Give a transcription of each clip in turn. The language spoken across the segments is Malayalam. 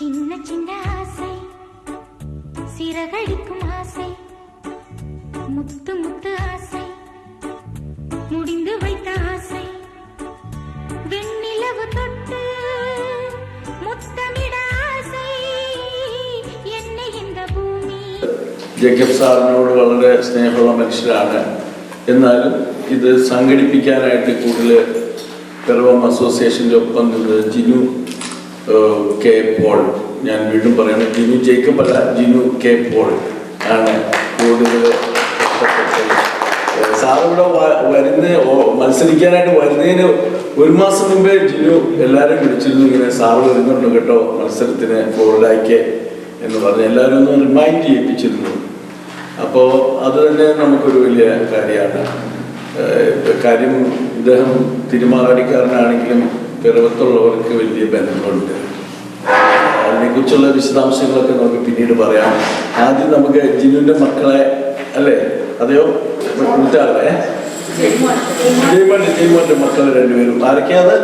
சின்ன சின்ன ஆசை சிறகடிக்கும் ஆசை முத்து முத்து ஆசை முடிந்து வைத்த ஆசை வெண்ணிலவு தொட்டு മുത്തമിട ആസൈ എന്നെ இந்த ഭൂമി. ജേക്കബ് സാറിനോട് വളരെ സ്നേഹമുള്ള മനുഷ്യരാണ്. എന്നാലും ഇത് സംഘടിപ്പിക്കാനായിട്ട് കൂടുതൽ പിറവം അസോസിയേഷൻ്റെ ഒപ്പം നിന്ന് ജിനു കെ പോൾ, ഞാൻ വീണ്ടും പറയണം, ജിനു ജേക്കബ് അല്ല, ജിനു കെ പോൾ ആണ് കൂടുതൽ കഷ്ടപ്പെട്ടത്. സാറിവിടെ മത്സരിക്കാനായിട്ട് വരുന്നതിന് ഒരു മാസം മുമ്പേ ജിനു എല്ലാവരും വിളിച്ചിരുന്നു, ഇങ്ങനെ സാറ് വരുന്നുണ്ട് കേട്ടോ മത്സരത്തിന് ഫോർഡായിക്ക് എന്ന് പറഞ്ഞ് എല്ലാവരും ഒന്ന് റിമൈൻഡ് ചെയ്യിപ്പിച്ചിരുന്നു. അപ്പോൾ അത് തന്നെ നമുക്കൊരു വലിയ കാര്യമാണ്. കാര്യം ഇദ്ദേഹം തിരുമാറാടിക്കാരനാണെങ്കിലും പിറവത്തുള്ളവർക്ക് വലിയ ബന്ധമുണ്ട്. അതിനെക്കുറിച്ചുള്ള വിശദാംശങ്ങളൊക്കെ നമുക്ക് പിന്നീട് പറയാം. ആദ്യം നമുക്ക് ജിനുവിൻ്റെ മക്കളെ, അല്ലേ, അതെയോ കൂട്ടാളെ, ജയ്മോന്റെ മക്കൾ രണ്ടുപേരും ആരൊക്കെയാണ്?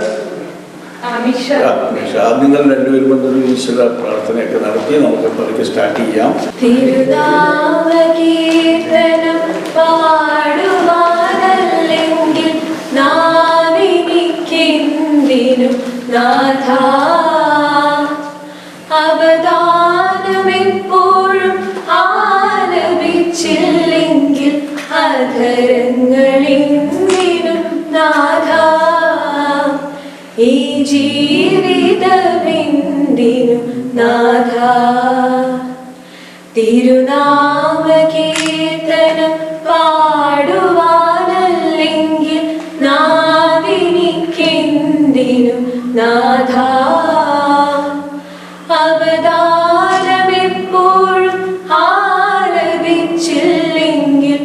നിങ്ങൾ രണ്ടുപേരും വന്നൊരു ഈശ്വര പ്രാർത്ഥനയൊക്കെ നടത്തി നമുക്ക് പതുക്കെ സ്റ്റാർട്ട് ചെയ്യാം. അവദാനമെപ്പോഴും ആലപിച്ചില്ലെങ്കിൽ അധരങ്ങളെന്തിനും നാഥ, ഈ ജീവിതമെന്തിനും നാഥ, തിരുനാമകീർത്തനം പാടുവാനല്ലെങ്കിൽ നാവിനിക്കെന്തിനും നാഥ, അവദാനമെപ്പോഴും ആലപിച്ചില്ലെങ്കിൽ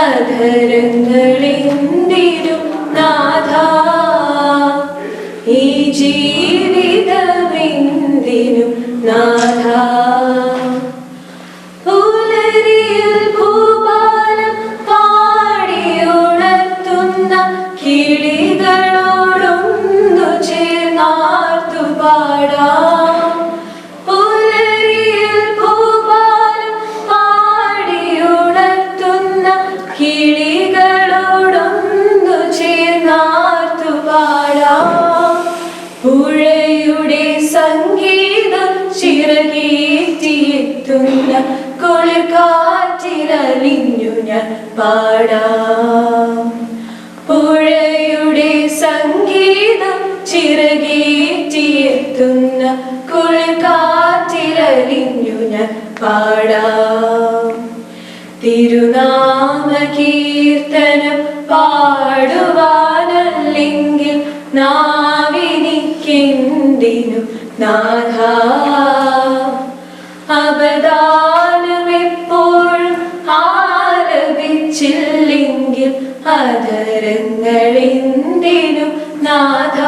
അധരങ്ങളെന്തിനും നാഥ, ഈ ജീവിതമെന്തിനും നാഥ. പുലരിയിൽ ഭൂപാലം പാടിയുണർത്തുന്ന കിളികളോടൊന്നു ചേർന്നാർത്തു പാടാം. പുലരിയിൽ ഭൂപാലം പാടിയുണർത്തുന്ന കിളികളോടൊന്നു ചേർന്നാർത്തു പാടാം. പുഴയുടെ സംഗീതം ചിറകേറ്റിയെത്തുന്ന കുളിർക്കാറ്റിലലിഞ്ഞു ഞാൻ പാടാം. പുഴയുടെ സംഗീതം ചിറകേറ്റിയെത്തുന്ന കുളിർക്കാറ്റിലലിഞ്ഞു ഞാൻ പാടാം. തിരുനാമകീർത്തനം പാടുവാനല്ലെങ്കിൽ നാവിനിക്കെന്തിനും നാഥ, അവദാനമെപ്പോഴും ആലപിച്ചില്ലെങ്കിൽ അധരങ്ങളെന്തിനും നാഥ,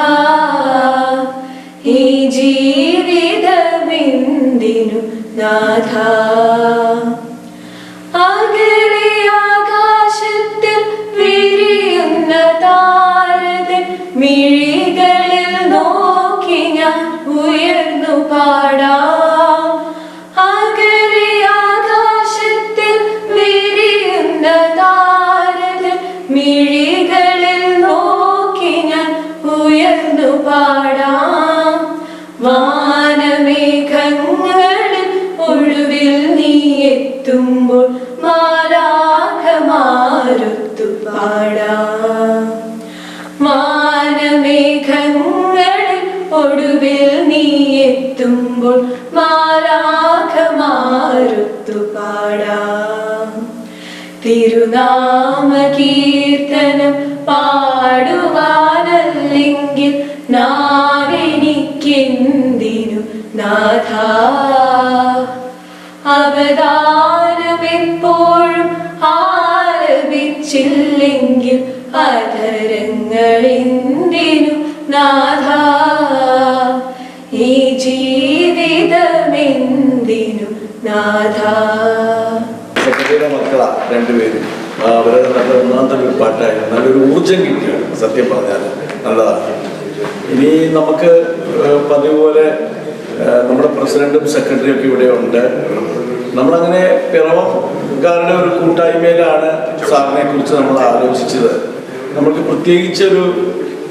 ഈ ജീവിതമെന്തിനും നാഥ. അകലെ ആകാശത്തിൽ വിരിയുന്ന താരതൻ മിഴികളിൽ നോക്കി ഞാൻ ഉയർന്നു പാടാം. അകലെ ആകാശത്തിൽ വിരിയുന്ന താരതൻ മിഴികളിൽ നോക്കി ഞാൻ ഉയർന്നു പാടാം. വാനമേഘങ്ങളിൽ ഒഴുവിൽ നീ എത്തുമ്പോൾ മാലാഖമാരുത്തു പാടാം. വാനമേഘങ്ങളിൽ ഒടുവിൽ നീ എത്തുമ്പോൾ മാലാഖമാരുത്തു പാടാം. തിരുനാമകീർത്തനം പാടുവാനല്ലെങ്കിൽ നാവെനിക്കെന്തിനും നാഥ, അവദാനമെപ്പോഴും ആലപിച്ചില്ലെങ്കിൽ അധരങ്ങളെന്തിനും നാഥ, ഈ ജീവിതമെന്തിനും നാഥ. സെക്രട്ടറിയുടെ മക്കളാ രണ്ടുപേരും. അവരെ നല്ല ഒന്നാമത്തെ ഒരു പാട്ടായിരുന്നു, നല്ലൊരു ഊർജം കിട്ടുകയാണ് സത്യം പറഞ്ഞാൽ, നല്ലതാണ്. ഇനി നമുക്ക് പതിവ് പോലെ നമ്മുടെ പ്രസിഡന്റും സെക്രട്ടറിയും ഒക്കെ ഇവിടെ ഉണ്ട്. നമ്മളങ്ങനെ പിറവംകാരുടെ ഒരു കൂട്ടായ്മയിലാണ് സാറിനെ കുറിച്ച് നമ്മൾ ആലോചിച്ചത്. നമുക്ക് പ്രത്യേകിച്ചൊരു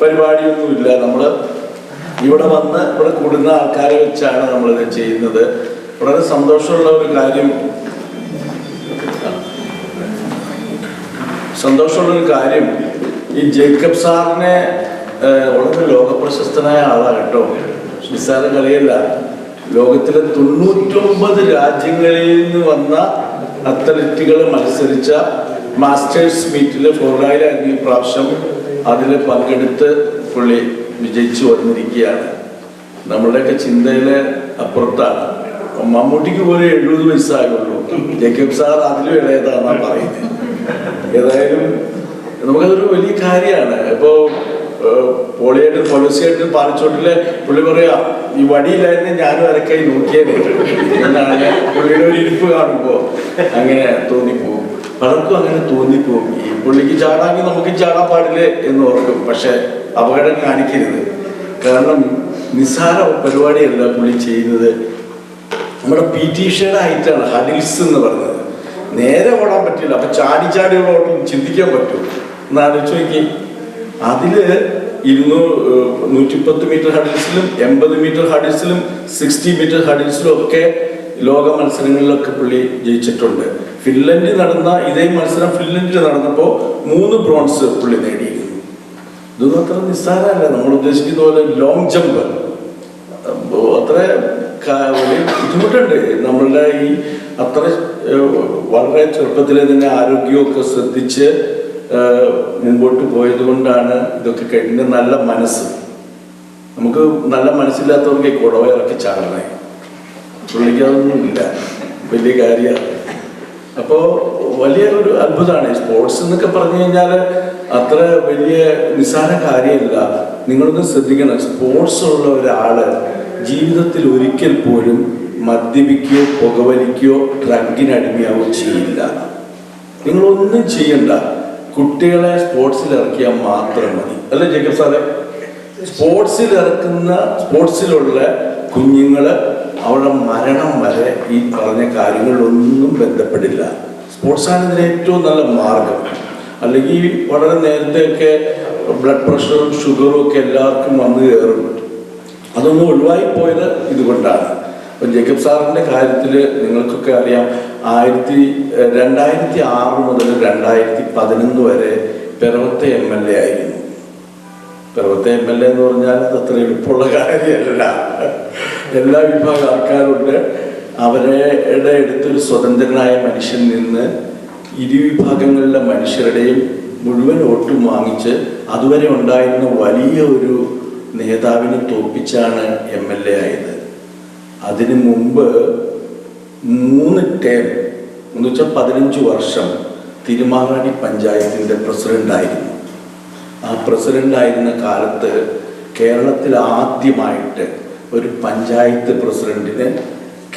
പരിപാടിയൊന്നുമില്ല. നമ്മൾ ഇവിടെ വന്ന് ഇവിടെ കൂടുന്ന ആൾക്കാരെ വെച്ചാണ് നമ്മളിത് ചെയ്യുന്നത്. വളരെ സന്തോഷമുള്ള ഒരു കാര്യം ഈ ജേക്കബ് സാറിനെ വളരെ ലോകപ്രശസ്തനായ ആളാണ് കേട്ടോ. നിസ്സാര കളിയല്ല. ലോകത്തിലെ 99 രാജ്യങ്ങളിൽ നിന്ന് വന്ന അത്ലറ്റുകൾ മത്സരിച്ച മാസ്റ്റേഴ്സ് മീറ്റിൽ ഫ്ലോറിഡയിലായിരുന്നു ഈ പ്രാവശ്യം. അതിൽ പങ്കെടുത്ത് പുള്ളി വിജയിച്ചു വന്നിരിക്കുകയാണ്. നമ്മളുടെയൊക്കെ ചിന്തയിലെ അപ്പുറത്താണ്. മമ്മൂട്ടിക്ക് പോലും 70 വയസ്സായുള്ളൂ. ജേക്കബ് സാർ അതിലും ഇളയതാണെന്നാണ് പറയുന്നത്. ഏതായാലും നമുക്കതൊരു വലിയ കാര്യമാണ്. ഇപ്പോൾ പോളിസിയായിട്ട് പാലച്ചോട്ടിലെ പുള്ളി പറയാ, ഈ വടിയിലായിരുന്നു ഞാനും അരക്കായി നോക്കിയത് എന്നാണ് പുള്ളിയുടെ ഒരു ഇരിപ്പ് കാണുമ്പോൾ അങ്ങനെ തോന്നിപ്പോവും. പലർക്കും അങ്ങനെ തോന്നിപ്പോവും. ഈ പുള്ളിക്ക് ചാടാമെങ്കിൽ നമുക്ക് ചാടാൻ പാടില്ലേ എന്ന് ഓർക്കും. പക്ഷെ അപകടം കാണിക്കരുത്. കാരണം നിസ്സാര പരിപാടിയല്ല പുള്ളി ചെയ്യുന്നത്. നമ്മുടെ PT ഉഷയുടെ ഹൈറ്റാണ് ഹഡിൽസ് എന്ന് പറയുന്നത്. നേരെ ഓടാൻ പറ്റില്ല. അപ്പൊ ചാടിയുള്ള ഓട്ടം ചിന്തിക്കാൻ പറ്റും. എന്നാലോചിച്ച് നോക്കി. അതില് 110 മീറ്റർ ഹഡിൽസിലും 80 മീറ്റർ ഹഡിൽസിലും 60 മീറ്റർ ഹഡിൽസിലും ഒക്കെ ലോക മത്സരങ്ങളിലൊക്കെ പുള്ളി ജയിച്ചിട്ടുണ്ട്. ഫിൻലൻഡിൽ നടന്ന ഇതേ മത്സരം ഫിൻലൻഡിൽ നടന്നപ്പോൾ 3 ബ്രോൺസ് പുള്ളി നേടിയിരുന്നു. ഇതൊന്നും അത്ര നിസ്സാരമല്ല. നമ്മൾ ഉദ്ദേശിക്കുന്ന പോലെ ലോങ് ജമ്പ് അത്ര വലിയ ബുദ്ധിമുട്ടുണ്ട്. നമ്മളുടെ ഈ അത്ര വളരെ ചെറുപ്പത്തിലെ തന്നെ ആരോഗ്യമൊക്കെ ശ്രദ്ധിച്ച് മുമ്പോട്ട് പോയത് കൊണ്ടാണ് ഇതൊക്കെ കഴിഞ്ഞ നല്ല മനസ്സ്. നമുക്ക് നല്ല മനസ്സില്ലാത്തവർക്ക് കുടവ ഇറക്കി ചാടണേ. പുള്ളിക്ക് അതൊന്നുമില്ല. വലിയ കാര്യമാണ്. അപ്പോൾ വലിയൊരു അത്ഭുതമാണ്. സ്പോർട്സ് എന്നൊക്കെ പറഞ്ഞു കഴിഞ്ഞാൽ അത്ര വലിയ നിസ്സാര കാര്യമല്ല. നിങ്ങളൊന്ന് ശ്രദ്ധിക്കണം. സ്പോർട്സ് ഉള്ള ഒരാള് ജീവിതത്തിൽ ഒരിക്കൽ പോലും മദ്യപിക്കുകയോ പുകവലിക്കുകയോ ഡ്രഗിന് അടിമയാവോ ചെയ്യില്ല. നിങ്ങളൊന്നും ചെയ്യണ്ട. കുട്ടികളെ സ്പോർട്സിൽ ഇറക്കിയാൽ മാത്രം മതി. അല്ലേ ജേക്കബ് സാറേ? സ്പോർട്സിലുള്ള കുഞ്ഞുങ്ങള് അവരുടെ മരണം വരെ ഈ പറഞ്ഞ കാര്യങ്ങളിലൊന്നും ബന്ധപ്പെടില്ല. സ്പോർട്സാണ് ഇതിന് ഏറ്റവും നല്ല മാർഗം. അല്ലെങ്കിൽ വളരെ നേരത്തെയൊക്കെ ബ്ലഡ് പ്രഷറും ഷുഗറും ഒക്കെ എല്ലാവർക്കും വന്നു കയറും. അതൊന്നും ഒഴിവായിപ്പോയത് ഇതുകൊണ്ടാണ്. അപ്പം ജേക്കബ് സാറിൻ്റെ കാര്യത്തിൽ നിങ്ങൾക്കൊക്കെ അറിയാം, 2006 മുതൽ 2011 വരെ പിറവത്തെ MLA ആയിരുന്നു. പിറവത്തെ MLA എന്ന് പറഞ്ഞാൽ അത് അത്ര എളുപ്പമുള്ള കാര്യമല്ല. എല്ലാ വിഭാഗം ആൾക്കാരുണ്ട്. അവരുടെ അടുത്തൊരു സ്വതന്ത്രനായ മനുഷ്യൻ നിന്ന് ഇരുവിഭാഗങ്ങളിലെ മനുഷ്യരുടെയും മുഴുവൻ വോട്ടും വാങ്ങിച്ച് അതുവരെ ഉണ്ടായിരുന്ന വലിയ ഒരു നേതാവിനെ തോൽപ്പിച്ചാണ് MLA ആയത്. അതിനു മുമ്പ് 3 ടേം എന്ന് വെച്ചാൽ 15 വർഷം തിരുമാറാടി പഞ്ചായത്തിൻ്റെ പ്രസിഡൻ്റായിരുന്നു. ആ പ്രസിഡൻ്റായിരുന്ന കാലത്ത് കേരളത്തിൽ ആദ്യമായിട്ട് ഒരു പഞ്ചായത്ത് പ്രസിഡന്റിന്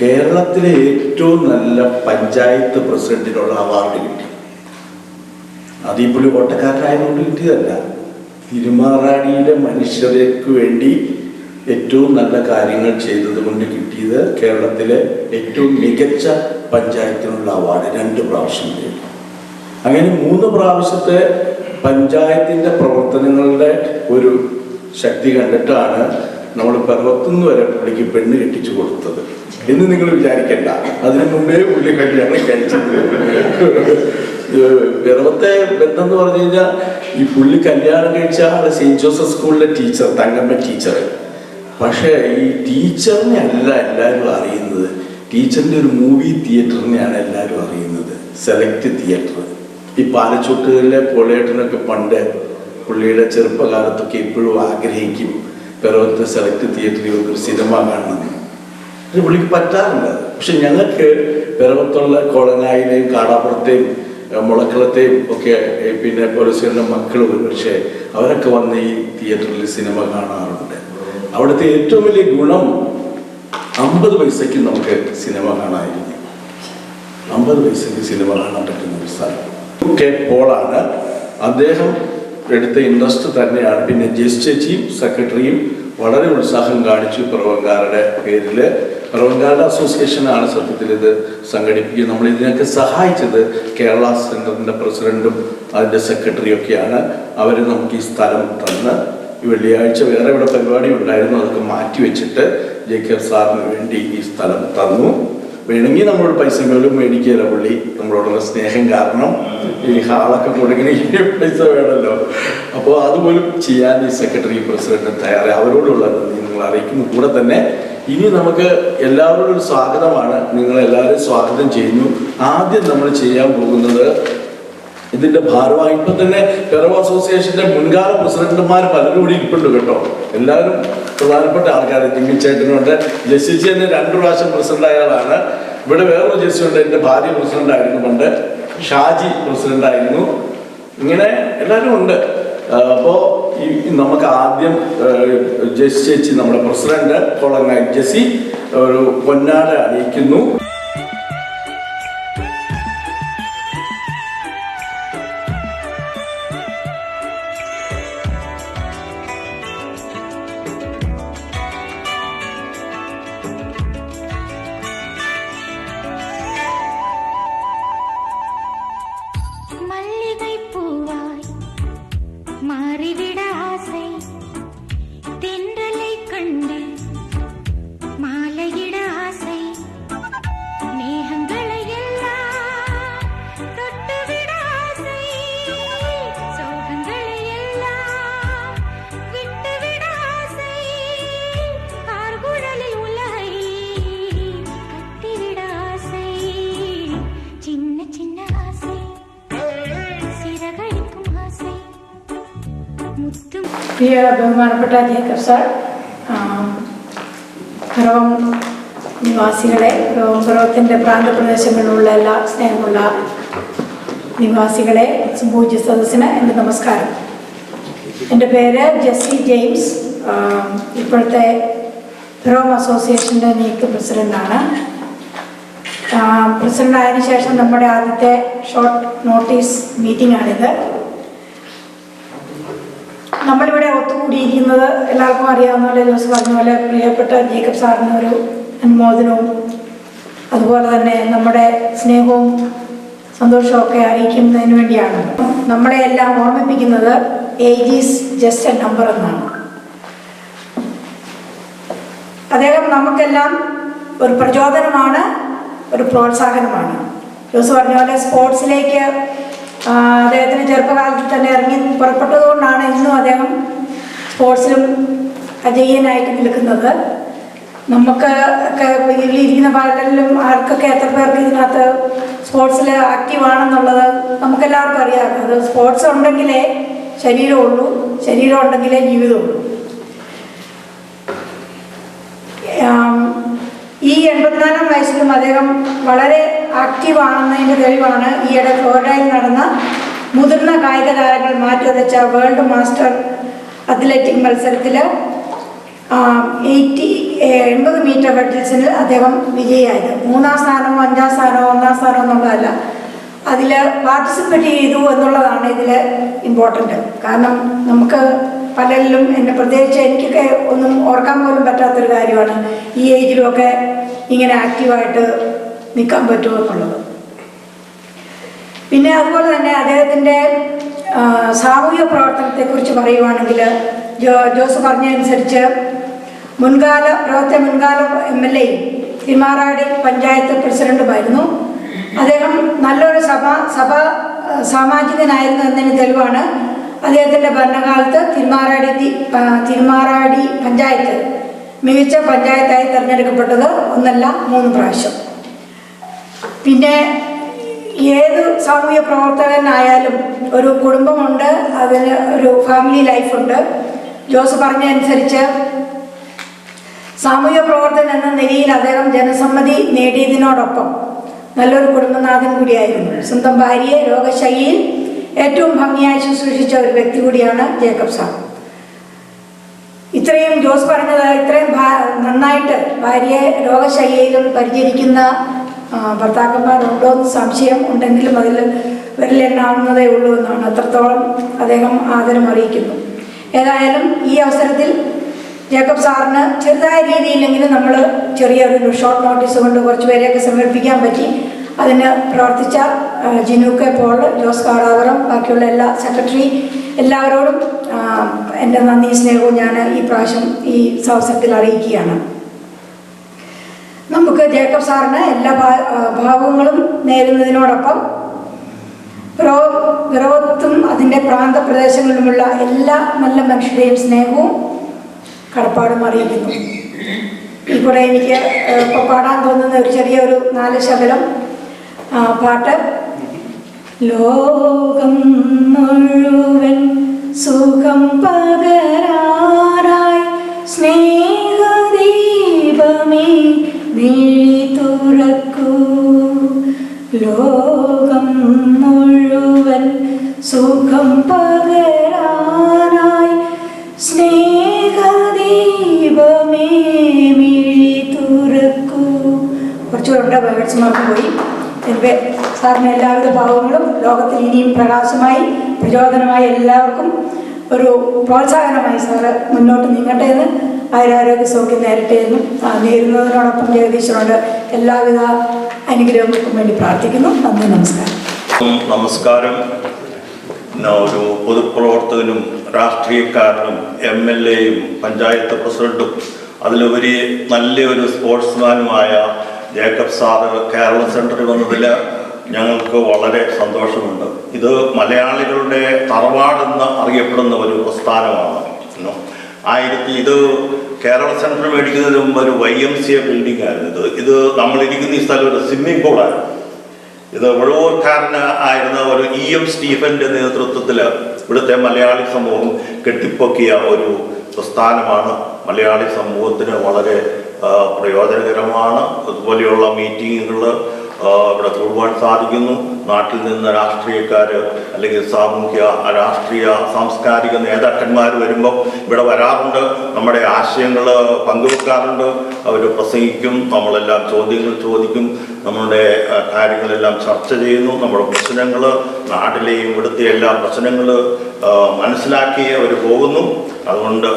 കേരളത്തിലെ ഏറ്റവും നല്ല പഞ്ചായത്ത് പ്രസിഡന്റിനുള്ള അവാർഡ് കിട്ടി. അത് ഈ പുള്ളി ഓട്ടക്കാരനായതുകൊണ്ട് കിട്ടിയതല്ല. തിരുമാറാടിയിലെ മനുഷ്യർക്ക് വേണ്ടി ഏറ്റവും നല്ല കാര്യങ്ങൾ ചെയ്തത് കൊണ്ട് കിട്ടിയത് കേരളത്തിലെ ഏറ്റവും മികച്ച പഞ്ചായത്തിനുള്ള അവാർഡ് 2 പ്രാവശ്യം നേടി. അങ്ങനെ 3 പ്രാവശ്യത്തെ പഞ്ചായത്തിൻ്റെ പ്രവർത്തനങ്ങളുടെ ഒരു ശക്തി കണ്ടിട്ടാണ് നമ്മൾ പിറവത്തുനിന്ന് വരെ പുള്ളിക്ക് പെണ്ണ് കെട്ടിച്ചു കൊടുത്തത് എന്ന് നിങ്ങൾ വിചാരിക്കണ്ട. അതിനു മുമ്പേ പുള്ളി കല്യാണം കഴിച്ചത്. പിറവത്തെ ബന്ധം എന്ന് പറഞ്ഞു കഴിഞ്ഞാൽ ഈ പുള്ളി കല്യാണം കഴിച്ച ആള് സെയിൻറ്റ് ജോസഫ് സ്കൂളിലെ ടീച്ചർ, തങ്കമ്മ ടീച്ചർ. പക്ഷേ ഈ ടീച്ചറിനെ അല്ല എല്ലാവരും അറിയുന്നത്. ടീച്ചറിൻ്റെ ഒരു മൂവി തിയേറ്ററിനെയാണ് എല്ലാവരും അറിയുന്നത്, സെലക്ട് തിയേറ്റർ. ഈ പാലച്ചോട്ടുകളിലെ പോളേട്ടനൊക്കെ പണ്ട് പുള്ളിയുടെ ചെറുപ്പകാലത്തൊക്കെ ഇപ്പോഴും ആഗ്രഹിക്കും പിറവത്തെ സെലക്ട് തിയേറ്ററിൽ ഒരു സിനിമ കാണണം. ഇത് പുള്ളിക്ക് പറ്റാറില്ല. പക്ഷെ ഞങ്ങൾക്ക് പിറവത്തുള്ള കോളങ്ങായിലെയും കാടാപ്പുറത്തെയും മുളക്കളത്തെയും ഒക്കെ പിന്നെ പോലീസുകാരുടെ മക്കൾ പക്ഷേ അവരൊക്കെ വന്ന് ഈ തിയേറ്ററിൽ സിനിമ കാണാറുണ്ട്. അവിടുത്തെ ഏറ്റവും വലിയ ഗുണം 50 പൈസയ്ക്ക് നമുക്ക് സിനിമ കാണാമായിരുന്നു. 50 പൈസയ്ക്ക് സിനിമ കാണാൻ പറ്റുന്ന ഒരു സ്ഥലം കെ പോളാണ്. അദ്ദേഹം എടുത്ത ഇൻട്രസ്റ്റ് തന്നെയാണ്. പിന്നെ ജെസ് ചേച്ചിയും സെക്രട്ടറിയും വളരെ ഉത്സാഹം കാണിച്ചു. പിറവങ്കാരുടെ പേരിൽ പിറവങ്കാരുടെ അസോസിയേഷനാണ് സത്യത്തിൽ ഇത് സംഘടിപ്പിക്കുക. നമ്മൾ ഇതിനൊക്കെ സഹായിച്ചത് കേരള സെൻറ്ററിൻ്റെ പ്രസിഡൻറ്റും അതിൻ്റെ സെക്രട്ടറിയൊക്കെയാണ്. അവർ നമുക്ക് ഈ സ്ഥലം തന്ന് ഈ വെള്ളിയാഴ്ച വേറെ ഇവിടെ പരിപാടി ഉണ്ടായിരുന്നു, അതൊക്കെ മാറ്റിവെച്ചിട്ട് ജേക്കബ് സാറിന് വേണ്ടി ഈ സ്ഥലം തന്നു. വേണമെങ്കിൽ നമ്മളോട് പൈസ പോലും മേടിക്കുകയില്ല പുള്ളി, നമ്മളോടുള്ള സ്നേഹം കാരണം. ഈ ഹാളൊക്കെ കൊടുക്കുന്ന പൈസ വേണമല്ലോ, അപ്പോൾ അതുപോലും ചെയ്യാൻ ഈ സെക്രട്ടറി പ്രസിഡന്റ് തയ്യാറായി. അവരോടുള്ള നിങ്ങൾ അറിയിക്കുന്നു. കൂടെ തന്നെ ഇനി നമുക്ക് എല്ലാവരോടും ഒരു സ്വാഗതമാണ്. നിങ്ങളെല്ലാവരും സ്വാഗതം ചെയ്യുന്നു. ആദ്യം നമ്മൾ ചെയ്യാൻ പോകുന്നത് ഇതിന്റെ ഭാരവാഹി ഇപ്പം തന്നെ പിറവ അസോസിയേഷന്റെ മുൻകാല പ്രസിഡന്റുമാർ പലരും കൂടി ഇരിപ്പുണ്ട് കേട്ടോ. എല്ലാവരും പ്രധാനപ്പെട്ട ആൾക്കാർ. ജിമ്മിച്ചേട്ടനുണ്ട്, ജെസ്സി തന്നെ 2 പ്രാവശ്യം പ്രസിഡന്റ് ആയ ആളാണ്. ഇവിടെ വേറൊരു ജെസ്സി ഉണ്ട്, എൻ്റെ ഭാര്യ പ്രസിഡന്റ് ആയിരുന്നു പണ്ട്, ഷാജി പ്രസിഡന്റ് ആയിരുന്നു. ഇങ്ങനെ എല്ലാവരും ഉണ്ട്. അപ്പോൾ നമുക്ക് ആദ്യം ജെസ്സി ചേച്ചി നമ്മുടെ പ്രസിഡന്റ് കൊളങ്ങായി ജെസ്സി ഒരു പൊന്നാട അണിയിക്കുന്നു. പ്രിയ ബഹുമാനപ്പെട്ട ജേക്കബ് സാർ, പിറവം നിവാസികളെ, പിറവത്തിൻ്റെ പ്രാന്തപ്രദേശങ്ങളിലുള്ള എല്ലാ സ്നേഹമുള്ള നിവാസികളെ, പൂജ്യ സദസ്സിന് എൻ്റെ നമസ്കാരം. എൻ്റെ പേര് ജെസ്സി ജെയിംസ്. ഇപ്പോഴത്തെ പിറവം അസോസിയേഷൻ്റെ നിയുക്ത പ്രസിഡൻ്റാണ്. പ്രസിഡൻ്റ് ആയതിനു ശേഷം നമ്മുടെ ആദ്യത്തെ ഷോർട്ട് നോട്ടീസ് മീറ്റിംഗാണിത്. നമ്മളിവിടെ ഒത്തുകൂടിയിരിക്കുന്നത് എല്ലാവർക്കും അറിയാവുന്ന പോലെ, ജോസ് പറഞ്ഞ പോലെ, പ്രിയപ്പെട്ട ജേക്കബ് സാറിന് ഒരു അനുമോദനവും അതുപോലെ തന്നെ നമ്മുടെ സ്നേഹവും സന്തോഷവും ഒക്കെ അറിയിക്കുന്നതിന് വേണ്ടിയാണ്. നമ്മളെ എല്ലാം ഓർമ്മിപ്പിക്കുന്നത് age is just a number എന്നാണ്. അദ്ദേഹം നമുക്കെല്ലാം ഒരു പ്രചോദനമാണ്, ഒരു പ്രോത്സാഹനമാണ്. ജോസ് പറഞ്ഞ പോലെ സ്പോർട്സിലേക്ക് അദ്ദേഹത്തിന് ചെറുപ്പകാലത്തിൽ തന്നെ ഇറങ്ങി പുറപ്പെട്ടതുകൊണ്ടാണ് ഇന്നും അദ്ദേഹം സ്പോർട്സിലും അജയ്യനായിട്ട് നിൽക്കുന്നത്. നമുക്ക് ഒക്കെ ഇതിലിരിക്കുന്ന പലരിലും ആർക്കൊക്കെ എത്ര പേർക്ക് ഇതിനകത്ത് സ്പോർട്സിൽ ആക്റ്റീവാണെന്നുള്ളത് നമുക്കെല്ലാവർക്കും അറിയാം. അത് സ്പോർട്സ് ഉണ്ടെങ്കിലേ ശരീരമുള്ളൂ, ശരീരം ഉണ്ടെങ്കിലേ ജീവിതമുള്ളൂ. ഈ 84-ാം വയസ്സിലും അദ്ദേഹം വളരെ ആക്റ്റീവാണെന്നതിൻ്റെ തെളിവാണ് ഈയിടെ ഫ്ലോറിഡയിൽ നടന്ന മുതിർന്ന കായിക താരങ്ങൾ മാറ്റുരച്ച വേൾഡ് മാസ്റ്റർ അത്ലറ്റിക് മത്സരത്തിൽ 80 മീറ്റർ ഹഡിൽസിൽ അദ്ദേഹം വിജയിയായത്. 3-ാം സ്ഥാനമോ 5-ാം സ്ഥാനമോ 1-ാം സ്ഥാനമോ എന്നുള്ളതല്ല, അതിൽ പാർട്ടിസിപ്പേറ്റ് ചെയ്തു എന്നുള്ളതാണ് ഇതിൽ ഇമ്പോർട്ടൻ്റ്. കാരണം നമുക്ക് പലരിലും, എന്നെ പ്രത്യേകിച്ച് എനിക്കൊക്കെ ഒന്നും ഓർക്കാൻ പോലും പറ്റാത്തൊരു കാര്യമാണ് ഈ ഏജിലുമൊക്കെ ഇങ്ങനെ ആക്റ്റീവായിട്ട് നിൽക്കാൻ പറ്റുമോ എന്നുള്ളത്. പിന്നെ അതുപോലെ തന്നെ അദ്ദേഹത്തിൻ്റെ സാമൂഹിക പ്രവർത്തനത്തെക്കുറിച്ച് പറയുവാണെങ്കിൽ, ജോസ് പറഞ്ഞതനുസരിച്ച് മുൻകാല MLA തിരുമാറാടി പഞ്ചായത്ത് പ്രസിഡന്റുമായിരുന്നു. അദ്ദേഹം നല്ലൊരു സാമാജികനായിരുന്നു എന്നതിന് തെളിവാണ് അദ്ദേഹത്തിൻ്റെ ഭരണകാലത്ത് തിരുമാറാടി പഞ്ചായത്ത് മികച്ച പഞ്ചായത്തായി തിരഞ്ഞെടുക്കപ്പെട്ടത് 1 അല്ല 3 പ്രാവശ്യം. പിന്നെ ഏത് സാമൂഹ്യ പ്രവർത്തകനായാലും ഒരു കുടുംബമുണ്ട്, അതിന് ഒരു ഫാമിലി ലൈഫുണ്ട്. ജോസ് പറഞ്ഞതനുസരിച്ച് സാമൂഹ്യ പ്രവർത്തകൻ എന്ന നിലയിൽ അദ്ദേഹം ജനസമ്മതി നേടിയതിനോടൊപ്പം നല്ലൊരു കുടുംബനാഥൻ കൂടിയായിരുന്നു. സ്വന്തം ഭാര്യയെ രോഗശൈലിയിൽ ഏറ്റവും ഭംഗിയായി ശുശ്രൂഷിച്ച ഒരു വ്യക്തി കൂടിയാണ് ജേക്കബ് സാർ. ഇത്രയും ജോസ് പറഞ്ഞത്, ഇത്രയും നന്നായിട്ട് ഭാര്യയെ രോഗശൈലിയിലും പരിചരിക്കുന്ന ഭർത്താക്കന്മാരുണ്ടോ എന്ന് സംശയം ഉണ്ടെങ്കിലും അതിൽ വിരലെണ്ണാവുന്നതേ ഉള്ളൂ എന്നാണ്. അത്രത്തോളം അദ്ദേഹം ആദരം അറിയിക്കുന്നു. ഏതായാലും ഈ അവസരത്തിൽ ജേക്കബ് സാറിന് ചെറുതായ രീതിയിലെങ്കിലും നമ്മൾ ചെറിയൊരു ഷോർട്ട് നോട്ടീസ് കൊണ്ട് കുറച്ച് പേരെയൊക്കെ സമർപ്പിക്കാൻ പറ്റി. അതിന് പ്രവർത്തിച്ച ജിനുക്കെ പോൾ, ജോസ് കാടാവറം, ബാക്കിയുള്ള എല്ലാ സെക്രട്ടറി എല്ലാവരോടും എൻ്റെ നന്ദി സ്നേഹവും ഞാൻ ഈ പ്രാവശ്യം ഈ അവസരത്തിൽ അറിയിക്കുകയാണ്. നമുക്ക് ജേക്കബ് സാറിന് എല്ലാ ഭാവങ്ങളും നേരുന്നതിനോടൊപ്പം പിറവത്തും അതിൻ്റെ പ്രാന്തപ്രദേശങ്ങളിലുമുള്ള എല്ലാ നല്ല മനുഷ്യരുടെയും സ്നേഹവും കടപ്പാടും അറിയിക്കുന്നു. ഈ കൂടെ എനിക്ക് ഇപ്പോൾ പാടാൻ തോന്നുന്ന ഒരു ചെറിയൊരു 4 ശകലം പാട്ട്. ലോകം മുഴുവൻ സുഖം പകരാനായി സ്നേഹദീപമേ മിഴി തുറക്കൂ. ലോകം മുഴുവൻ സുഖം പകരാനായി സ്നേഹദീപമേ മിഴി തുറക്കൂ. കുറച്ചുകൂടെ വേർഡ്സ് മറന്നുപോയി. സാറിന് എല്ലാവിധ ഭാവങ്ങളും ലോകത്തിൽ ഇനിയും പ്രകാശമായി പ്രചോദനമായി എല്ലാവർക്കും ഒരു പ്രോത്സാഹനമായി സാറ് മുന്നോട്ട് നീങ്ങട്ടെ എന്ന് ആരോഗ്യ സൗഖ്യം നേരട്ടെ എന്നും നേരുന്നതിനോടൊപ്പം ജഗദീശ്വരനോട് എല്ലാവിധ അനുഗ്രഹങ്ങൾക്കും വേണ്ടി പ്രാർത്ഥിക്കുന്നു. നന്ദി, നമസ്കാരം. നമസ്കാരം. ഒരു പൊതുപ്രവർത്തകനും രാഷ്ട്രീയക്കാരനും MLA-യും പഞ്ചായത്ത് പ്രസിഡന്റും അതിലുപരി നല്ലൊരു സ്പോർട്സ്മാനുമായ ജേക്കബ് സാറ് കേരള സെൻറ്ററിൽ വന്നതിൽ ഞങ്ങൾക്ക് വളരെ സന്തോഷമുണ്ട്. ഇത് മലയാളികളുടെ തറവാടെന്ന് അറിയപ്പെടുന്ന ഒരു പ്രസ്ഥാനമാണ്. ഇത് കേരള സെൻറ്റർ മേടിക്കുന്നതിന് മുമ്പ് ഒരു YMCA ബിൽഡിംഗ് ആയിരുന്നു. ഇത് നമ്മളിരിക്കുന്ന ഈ സ്ഥലം ഒരു സ്വിമ്മിംഗ് പൂളായിരുന്നു. ഇത് വഴുവൂർക്കാരന് ആയിരുന്ന ഒരു EM സ്റ്റീഫന്റെ നേതൃത്വത്തിൽ ഇവിടുത്തെ മലയാളി സമൂഹം കെട്ടിപ്പൊക്കിയ ഒരു പ്രസ്ഥാനമാണ്. മലയാളി സമൂഹത്തിന് വളരെ പ്രയോജനകരമാണ്. അതുപോലെയുള്ള മീറ്റിങ്ങുകൾ ഇവിടെ കൂടുവാൻ സാധിക്കുന്നു. നാട്ടിൽ നിന്ന് രാഷ്ട്രീയക്കാർ അല്ലെങ്കിൽ രാഷ്ട്രീയ സാംസ്കാരിക നേതാക്കന്മാർ വരുമ്പോൾ ഇവിടെ വരാറുണ്ട്. നമ്മുടെ ആശയങ്ങൾ പങ്കുവെക്കാറുണ്ട്. അവർ പ്രസംഗിക്കും. നമ്മളെല്ലാം ചോദ്യങ്ങൾ ചോദിക്കും. നമ്മളുടെ കാര്യങ്ങളെല്ലാം ചർച്ച ചെയ്യുന്നു. നമ്മുടെ പ്രശ്നങ്ങൾ, നാട്ടിലെയും ഇവിടുത്തെ എല്ലാ പ്രശ്നങ്ങൾ മനസ്സിലാക്കി അവർ പോകുന്നു. അതുകൊണ്ട്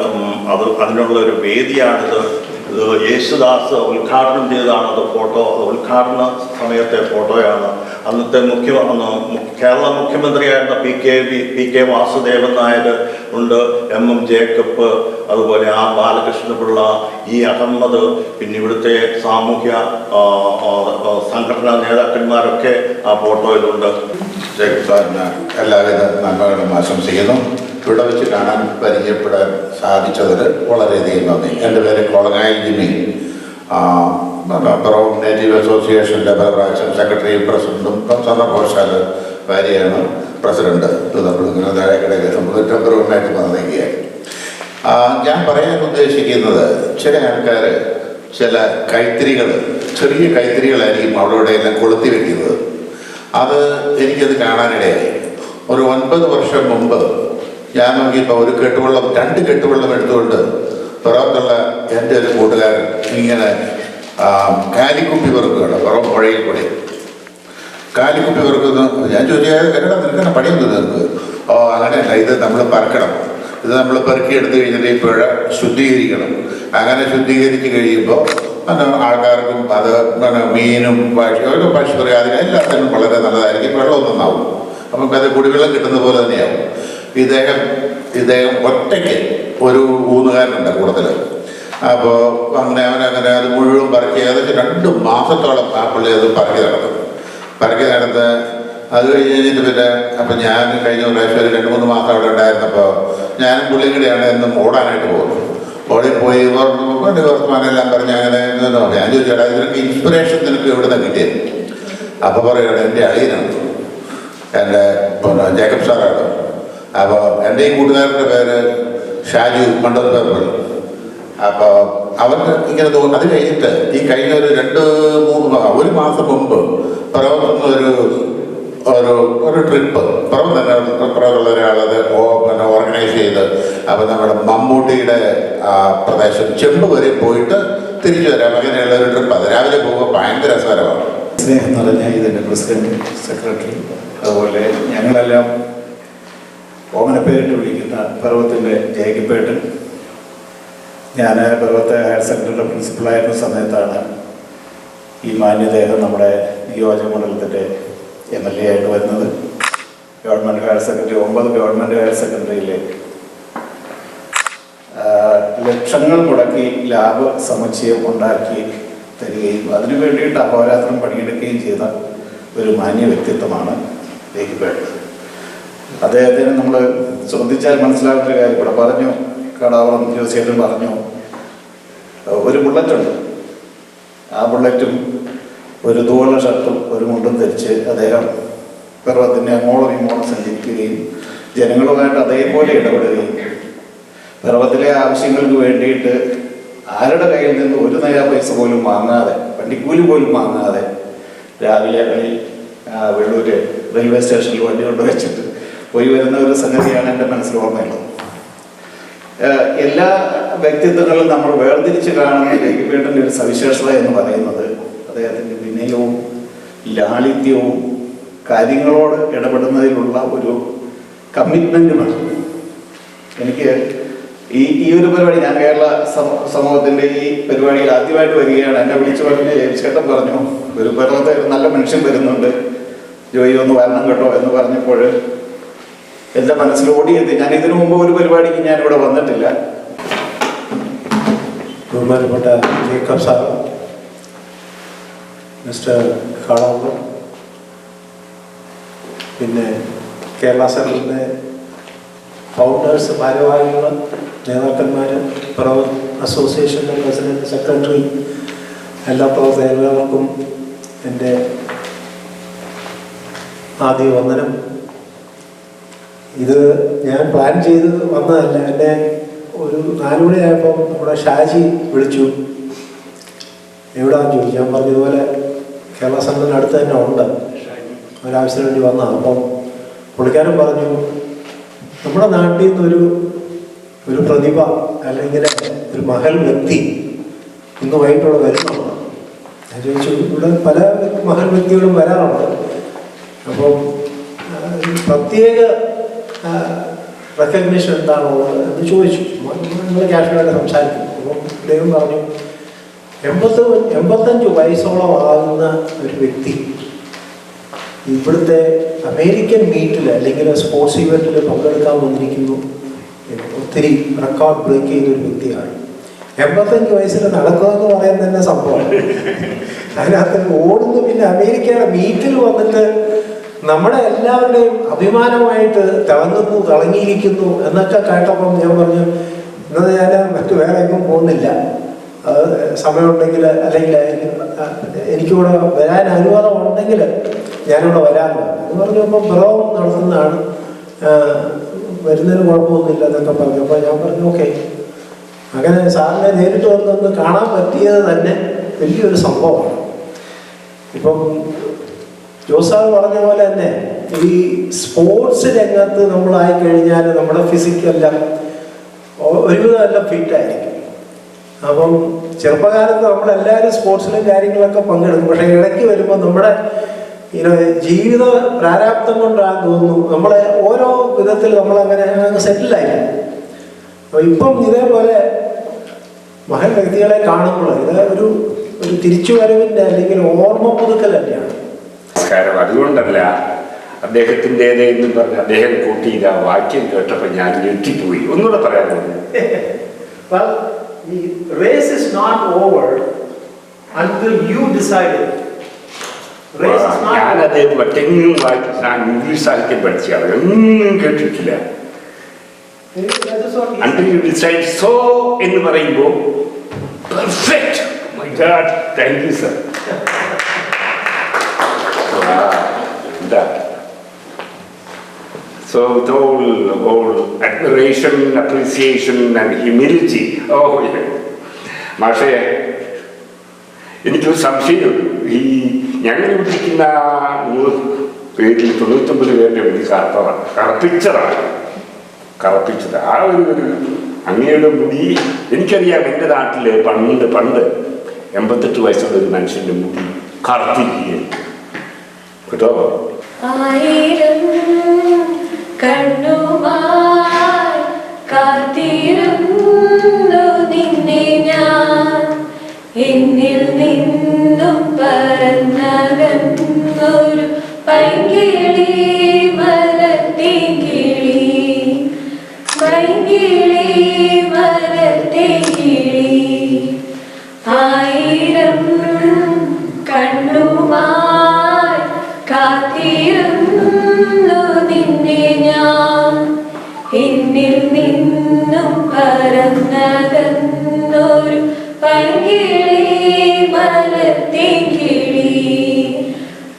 അതിനുള്ള ഒരു വേദിയാണിത്. ഇത് യേശുദാസ് ഉദ്ഘാടനം ചെയ്തതാണ്. ഫോട്ടോ ഉദ്ഘാടന സമയത്തെ ഫോട്ടോയാണ്. അന്നത്തെ കേരള മുഖ്യമന്ത്രിയായിരുന്ന PK വാസുദേവൻ നായർ ഉണ്ട്, MM ജേക്കബ്, അതുപോലെ ബാലകൃഷ്ണപിള്ള, അഹമ്മദ്, പിന്നെ ഇവിടുത്തെ സാമൂഹ്യ സംഘടനാ നേതാക്കന്മാരൊക്കെ ആ ഫോട്ടോയിലുണ്ട്. ജേക്കബ് സാറിന് എല്ലാവിധ നന്മകളും ആശംസിക്കുന്നു. ഇവിടെ വെച്ച് കാണാൻ പരിചയപ്പെടാൻ സാധിച്ചതിൽ വളരെയധികം നന്ദി. എൻ്റെ പേര് കൊളങ്ങായിൽ ജിമ്മി. പിറവം നേറ്റീവ് അസോസിയേഷൻ്റെ പല പ്രാവശ്യം സെക്രട്ടറിയും പ്രസിഡന്റും സന്ദർഭവശാൽ ഭാര്യയാണ് പ്രസിഡന്റ്. നമ്മളിങ്ങനെ താഴേക്കിടയിൽ ടെമ്പറുമായിട്ട് വന്നിരിക്കുകയായി. ഞാൻ പറയാൻ ഉദ്ദേശിക്കുന്നത്, ചില ആൾക്കാർ ചില കൈത്തിരികൾ, ചെറിയ കൈത്തിരികളായിരിക്കും അവിടെ എല്ലാം കൊളുത്തി വെക്കുന്നത്. എനിക്കത് കാണാനിടയായി. ഒരു 9 വർഷം മുമ്പ് ഞാൻ നോക്കിയപ്പോൾ ഒരു കെട്ടുവെള്ളം, 2 കെട്ടുവെള്ളം എടുത്തുകൊണ്ട് പിറവത്തുള്ള എൻ്റെ ഒരു കൂട്ടുകാരൻ ഇങ്ങനെ കാലിക്കുപ്പി പെറുക്കുകയാണ്. പിറവം പുഴയിൽ കൂടി കാലിക്കുപ്പി പെറുക്കുന്നു. ഞാൻ ചോദിച്ചാൽ കരട നിൽക്കുന്ന പണിയൊന്നും നിൽക്കുക. അങ്ങനെയല്ല, ഇത് നമ്മൾ പറക്കണം. ഇത് നമ്മൾ പെറുക്കിയെടുത്ത് കഴിഞ്ഞിട്ട് ഈ പുഴ ശുദ്ധീകരിക്കണം. അങ്ങനെ ശുദ്ധീകരിച്ച് കഴിയുമ്പോൾ ആൾക്കാർക്കും അത് മീനും പശുപറി അതിനെല്ലാത്തിനും വളരെ നല്ലതായിരിക്കും. വെള്ളം നന്നാവും. അപ്പം അത് കുടിവെള്ളം കിട്ടുന്ന പോലെ തന്നെയാവും. ഇദ്ദേഹം ഒറ്റയ്ക്ക് ഒരു ഊന്നുകാരനുണ്ട് കൂടുതൽ. അപ്പോൾ അവനങ്ങനെ അത് മുഴുവൻ പറക്കി ഏകദേശം 2 മാസത്തോളം ആ പുള്ളി അത് പറക്കി നടന്ന് അത് കഴിഞ്ഞിട്ട് പിന്നെ അപ്പം ഞാൻ കഴിഞ്ഞ പ്രാവശ്യം ഒരു 2-3 മാസം അവിടെ ഉണ്ടായിരുന്നപ്പോൾ ഞാനും പുള്ളിയും കൂടെയാണ് എന്നും ഓടാനായിട്ട് പോകുന്നത്. ഓടിപ്പോയി വർത്തമാനെല്ലാം പറഞ്ഞ് അങ്ങനെ ഞാൻ ചോദിച്ചാൽ ഇതിനൊക്കെ ഇൻസ്പിറേഷൻ നിനക്ക് എവിടെ നിന്ന് കിട്ടിയത്? അപ്പോൾ പറയുകയാണ് എൻ്റെ അളിയനാണ്, എൻ്റെ ജേക്കബ് സാറാണ്. അപ്പോൾ എൻ്റെ ഈ കൂട്ടുകാരൻ്റെ പേര് ഷാജു മണ്ടൽപേപ്പർ. അപ്പോൾ അവർക്ക് ഇങ്ങനെ തോന്നുന്നു. അത് കഴിഞ്ഞിട്ട് ഈ കഴിഞ്ഞ ഒരു 1 മാസം മുമ്പ് പിറവത്തുനിന്ന് ഒരു ട്രിപ്പ് പിറവത്തുള്ള ഒരാളത് ഓർഗനൈസ് ചെയ്ത്, അപ്പോൾ നമ്മുടെ മമ്മൂട്ടിയുടെ പ്രദേശം ചെമ്പ് വരെ പോയിട്ട് തിരിച്ചു വരാം. അങ്ങനെയുള്ള ഒരു ട്രിപ്പ്. അത് രാവിലെ പോകുമ്പോൾ ഭയങ്കര രസകരമാണ്. സ്നേഹം നിറഞ്ഞ ഇതിൻ്റെ പ്രസിഡന്റ്, സെക്രട്ടറി, അതുപോലെ ഞങ്ങളെല്ലാം ഓമനപ്പേരിട്ട് വിളിക്കുന്ന പിറവത്തിൻ്റെ ജേക്കബേട്ടൻ, ഞാൻ പർവ്വത്തെ ഹയർ സെക്കൻഡറിയുടെ പ്രിൻസിപ്പളായിരുന്ന സമയത്താണ് ഈ മാന്യദേഹം നമ്മുടെ നിയോജക മണ്ഡലത്തിൻ്റെ MLA ആയിട്ട് വരുന്നത്. Government higher secondary 9 government higher സെക്കൻഡറിയിലേക്ക് ലക്ഷങ്ങൾ മുടക്കി ലാഭ സമുച്ചയം ഉണ്ടാക്കി തരികയും അതിനു വേണ്ടിയിട്ട് അഹോരാത്രം പണിയെടുക്കുകയും ചെയ്ത ഒരു മാന്യ വ്യക്തിത്വമാണ് ലേഖിപ്പേട്ടത്. അദ്ദേഹത്തിന് നമ്മൾ ശ്രദ്ധിച്ചാൽ മനസ്സിലാക്കുന്ന കാര്യം ഇവിടെ പറഞ്ഞു, കടാവളം ജോസിയേട്ടൻ പറഞ്ഞു, ഒരു ബുള്ളറ്റുണ്ട്. ആ ബുള്ളറ്റും ഒരു തൂവള്ള ഷർട്ടും ഒരു മുണ്ടും ധരിച്ച് അദ്ദേഹം പർവ്വത്തിൻ്റെ അങ്ങോളം ഇങ്ങോളം സഞ്ചരിക്കുകയും ജനങ്ങളുമായിട്ട് അതേപോലെ ഇടപെടുകയും പർവ്വത്തിലെ ആവശ്യങ്ങൾക്ക് വേണ്ടിയിട്ട് ആരുടെ കയ്യിൽ നിന്ന് ഒരു നയാ പൈസ പോലും വാങ്ങാതെ, വണ്ടിക്കൂലി പോലും വാങ്ങാതെ രാവിലെ വെള്ളൂര് റെയിൽവേ സ്റ്റേഷനിൽ വണ്ടി കൊണ്ട് വെച്ചിട്ട് പോയി വരുന്ന ഒരു സംഗതിയാണ് എൻ്റെ മനസ്സിൽ ഓർമ്മയുള്ളത്. എല്ലാ വ്യക്തിത്വങ്ങളും നമ്മൾ വേർതിരിച്ച് കാണുന്ന ലേഖിപ്പേട്ടൻ്റെ ഒരു സവിശേഷത എന്ന് പറയുന്നത് അദ്ദേഹത്തിൻ്റെ വിനയവും ലാളിത്യവും കാര്യങ്ങളോട് ഇടപെടുന്നതിലുള്ള ഒരു കമ്മിറ്റ്മെൻറ്റുമാണ്. എനിക്ക് ഈ ഒരു പരിപാടി, ഞാൻ കേരള സമൂഹത്തിൻ്റെ ഈ പരിപാടിയിൽ ആദ്യമായിട്ട് വരികയാണ്. എന്നെ വിളിച്ചു പറഞ്ഞ് ചേട്ടൻ പറഞ്ഞു, ഒരു പർവ്വത്തെ നല്ല മനുഷ്യൻ വരുന്നുണ്ട്, ജോയി ഒന്ന് വരണം കേട്ടോ എന്ന് പറഞ്ഞപ്പോൾ എൻ്റെ മനസ്സിൽ ഓടിയെത്തി. ഞാൻ ഇതിനു മുമ്പ് ഒരു പരിപാടിക്ക് ഞാനിവിടെ വന്നിട്ടില്ല. ബഹുമാനപ്പെട്ട ജേക്കബ് സാർ, മിസ്റ്റർ കാളാമ്പുറം, പിന്നെ കേരള സെൻറ്ററിൻ്റെ ഫൗണ്ടേഴ്സ്, ഭാരവാഹികൾ, നേതാക്കന്മാർ, പർവ്വത് അസോസിയേഷൻ്റെ പ്രസിഡന്റ്, സെക്രട്ടറി, എല്ലാവർക്കും എൻ്റെ ആദ്യ വന്ദനം. ഇത് ഞാൻ പ്ലാൻ ചെയ്ത് വന്നതല്ല. എന്നെ ഒരു 4 മണിയായപ്പോൾ നമ്മുടെ ഷാജി വിളിച്ചു, എവിടെയാണെന്ന് ചോദിച്ചു. ഞാൻ പറഞ്ഞു ഇതുപോലെ കേരള സെൻറ്ററിന് അടുത്ത് തന്നെ ഉണ്ട്, ഒരാവശ്യത്തിന് വേണ്ടി വന്നതാണ്. അപ്പം പുള്ളിക്കാരൻ പറഞ്ഞു, നമ്മുടെ നാട്ടിൽ നിന്നൊരു പ്രതിഭ അല്ലെങ്കിൽ ഒരു മഹൽ വ്യക്തി ഇന്ന് വൈകിട്ടോടെ വരുന്നുണ്ട്. ഞാൻ ചോദിച്ചു, ഇവിടെ പല മഹൽ വ്യക്തികളും വരാറുണ്ട്, അപ്പം പ്രത്യേക റെക്കഗ്നീഷൻ എന്താണുള്ളത് എന്ന് ചോദിച്ചു. നിങ്ങൾ കാഷ്വലായിട്ട് സംസാരിക്കുന്നു. അപ്പം ദൈവം പറഞ്ഞു, 85 വയസ്സോളം ആകുന്ന ഒരു വ്യക്തി ഇവിടുത്തെ അമേരിക്കൻ മീറ്റിൽ അല്ലെങ്കിൽ സ്പോർട്സ് ഇവൻറ്റിൽ പങ്കെടുക്കാൻ വന്നിരിക്കുന്നു. ഒത്തിരി റെക്കോർഡ് ബ്രേക്ക് ചെയ്തൊരു വ്യക്തിയാണ്. 85 വയസ്സിൽ നടക്കുക എന്ന് പറയുന്നത് തന്നെ സംഭവമാണ്. അതിനകത്ത് ഓടുന്നു. പിന്നെ അമേരിക്കയുടെ മീറ്റിൽ വന്നിട്ട് നമ്മുടെ എല്ലാവരുടെയും അഭിമാനമായിട്ട് തിളങ്ങിയിരിക്കുന്നു എന്നൊക്കെ കേട്ടപ്പം ഞാൻ പറഞ്ഞു, എന്നാൽ ഞാൻ മറ്റു വേറെ എങ്ങും പോകുന്നില്ല, സമയമുണ്ടെങ്കിൽ അല്ലെങ്കിൽ എനിക്കിവിടെ വരാൻ അനുവാദം ഉണ്ടെങ്കിൽ ഞാനിവിടെ വരാറുണ്ട് എന്ന് പറഞ്ഞപ്പോൾ ബ്രഹം നടത്തുന്നതാണ്, വരുന്നതിന് കുഴപ്പമൊന്നുമില്ല എന്നൊക്കെ പറഞ്ഞു. അപ്പോൾ ഞാൻ പറഞ്ഞു ഓക്കെ. അങ്ങനെ സാറിനെ നേരിട്ട് വന്നൊന്ന് കാണാൻ പറ്റിയത് തന്നെ വലിയൊരു സംഭവമാണ്. ഇപ്പം ജോസാർ പറഞ്ഞ പോലെ തന്നെ ഈ സ്പോർട്സ് രംഗത്ത് നമ്മളായിക്കഴിഞ്ഞാൽ നമ്മുടെ ഫിസിക്കെല്ലാം ഒരുവിധം എല്ലാം ഫിറ്റായിരിക്കും. അപ്പം ചെറുപ്പകാലത്ത് നമ്മളെല്ലാവരും സ്പോർട്സിലും കാര്യങ്ങളൊക്കെ പങ്കെടുക്കും. പക്ഷേ ഇടയ്ക്ക് വരുമ്പോൾ നമ്മുടെ ജീവിത പ്രാരാബ്ദം കൊണ്ടാണ് തോന്നുന്നു നമ്മളെ ഓരോ വിധത്തിൽ നമ്മളങ്ങനെ സെറ്റിലായി. അപ്പോൾ ഇപ്പം ഇതേപോലെ മഹൽ വ്യക്തികളെ കാണുമ്പോൾ ഇത് ഒരു തിരിച്ചുവരവിൻ്റെ അല്ലെങ്കിൽ ഓർമ്മ പുതുക്കൽ തന്നെയാണ്. നമസ്കാരം. അതുകൊണ്ടല്ല അദ്ദേഹത്തിൻ്റെതെന്നും പറഞ്ഞ് അദ്ദേഹം കൂട്ടിയത് ആ വാക്യം കേട്ടപ്പോൾ ഞാൻ ഞെട്ടിപ്പോയി. ഒന്നുകൂടെ പറയാൻ തോന്നുന്നു. The race is not over until you decided. Race is not. ഞാനത് മറ്റെങ്ങും വായിച്ചു. ഞാൻ ഇംഗ്ലീഷ് സാഹിത്യം പഠിച്ചാണ്, ഒന്നും കേട്ടിട്ടില്ല. Until you decide so എന്ന് പറയുമ്പോൾ perfect. My God, thank you sir. So with all admiration, appreciation and humility. Oh yeah. പക്ഷേ എനിക്കൊരു സംശയമുള്ളൂ. ഈ ഞങ്ങൾ വിളിക്കുന്ന പേരിൽ 99 പേരുടെ മുടി കറുപ്പിച്ചത് ആ ഒരു അങ്ങയുടെ മുടി എനിക്കറിയാം. എൻ്റെ നാട്ടിൽ പണ്ട് 88 വയസ്സുള്ള ഒരു മനുഷ്യൻ്റെ മുടി കറുത്തിരിക്കുകയാണ് കേട്ടോ. 1000 കണ്ണുമായി കാത്തിരുന്നു നിന്നെ എന്നിൽ നിന്നും പറന്നകന്നൊരു പൈങ്കിളി മലർത്തി കിളി പൈങ്കിളി മലർത്തി കിളി ആയിരം കണ്ണുമായി കാത്തിരുന്നു നിന്നെ ഞാൻ എന്നിൽ നിന്നും പറന്നകന്നൊരു പൈങ്കിളി മലർത്തി കിളി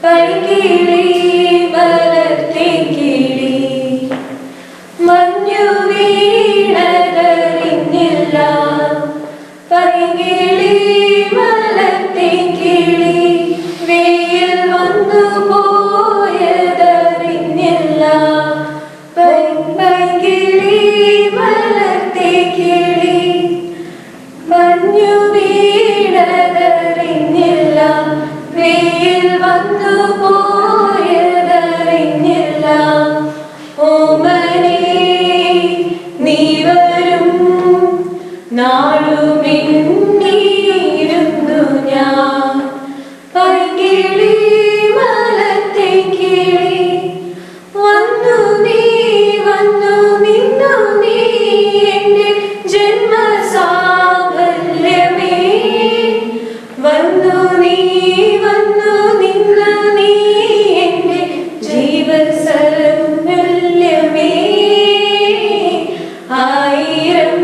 പൈങ്കിളി മലർത്തി കിളി മഞ്ഞു വീണതറിഞ്ഞില്ല പൈങ്കിളി മലർത്തി കിളി വെയിൽ വന്നു പോയതറിഞ്ഞില്ല പൈങ്കിളി മലർത്തി കിളി മഞ്ഞു വീണതറിഞ്ഞില്ല വെയിൽ വന്നു പോയതറിഞ്ഞില്ല ഓമനേ നീ വരും നാളുമിന്നിരുന്നു ഞാൻ പൈങ്കിളി മലർത്തി കിളി വന്നു നിന്നു നീ എൻ്റെ ജന്മസാഫല്യമേ വന്നു നിന്നു നീ എൻ്റെ ജീവസൗന്ദര്യമേ ആയിരം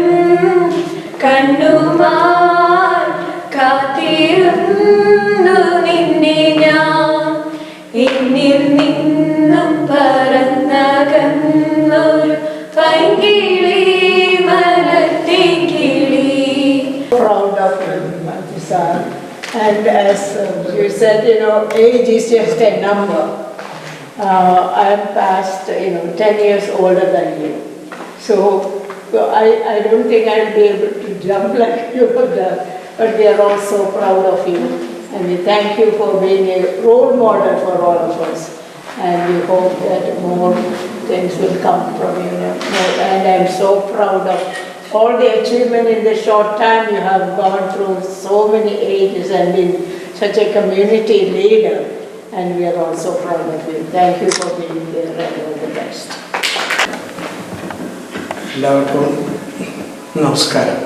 കണ്ണുമായി കാത്തിരുന്നു നിന്നെ ഞാൻ എന്നിൽ നിന്നും പറന്നകന്നൊരു പൈങ്കിളി മലർത്തി കിളി. Proud of him, sir. And as you said, age is just a number. I am past, 10 years older than you. So I don't think I'll be able to jump like you have done, but we are all so proud of you. And we thank you for being a role model for all of us. And we hope that more things will come from you. And I'm so proud of all the achievement in the short time you have gone through so many ages and been such a community leader. And we are also proud of you. Thank you for being here and all the best. എല്ലാവർക്കും നമസ്കാരം.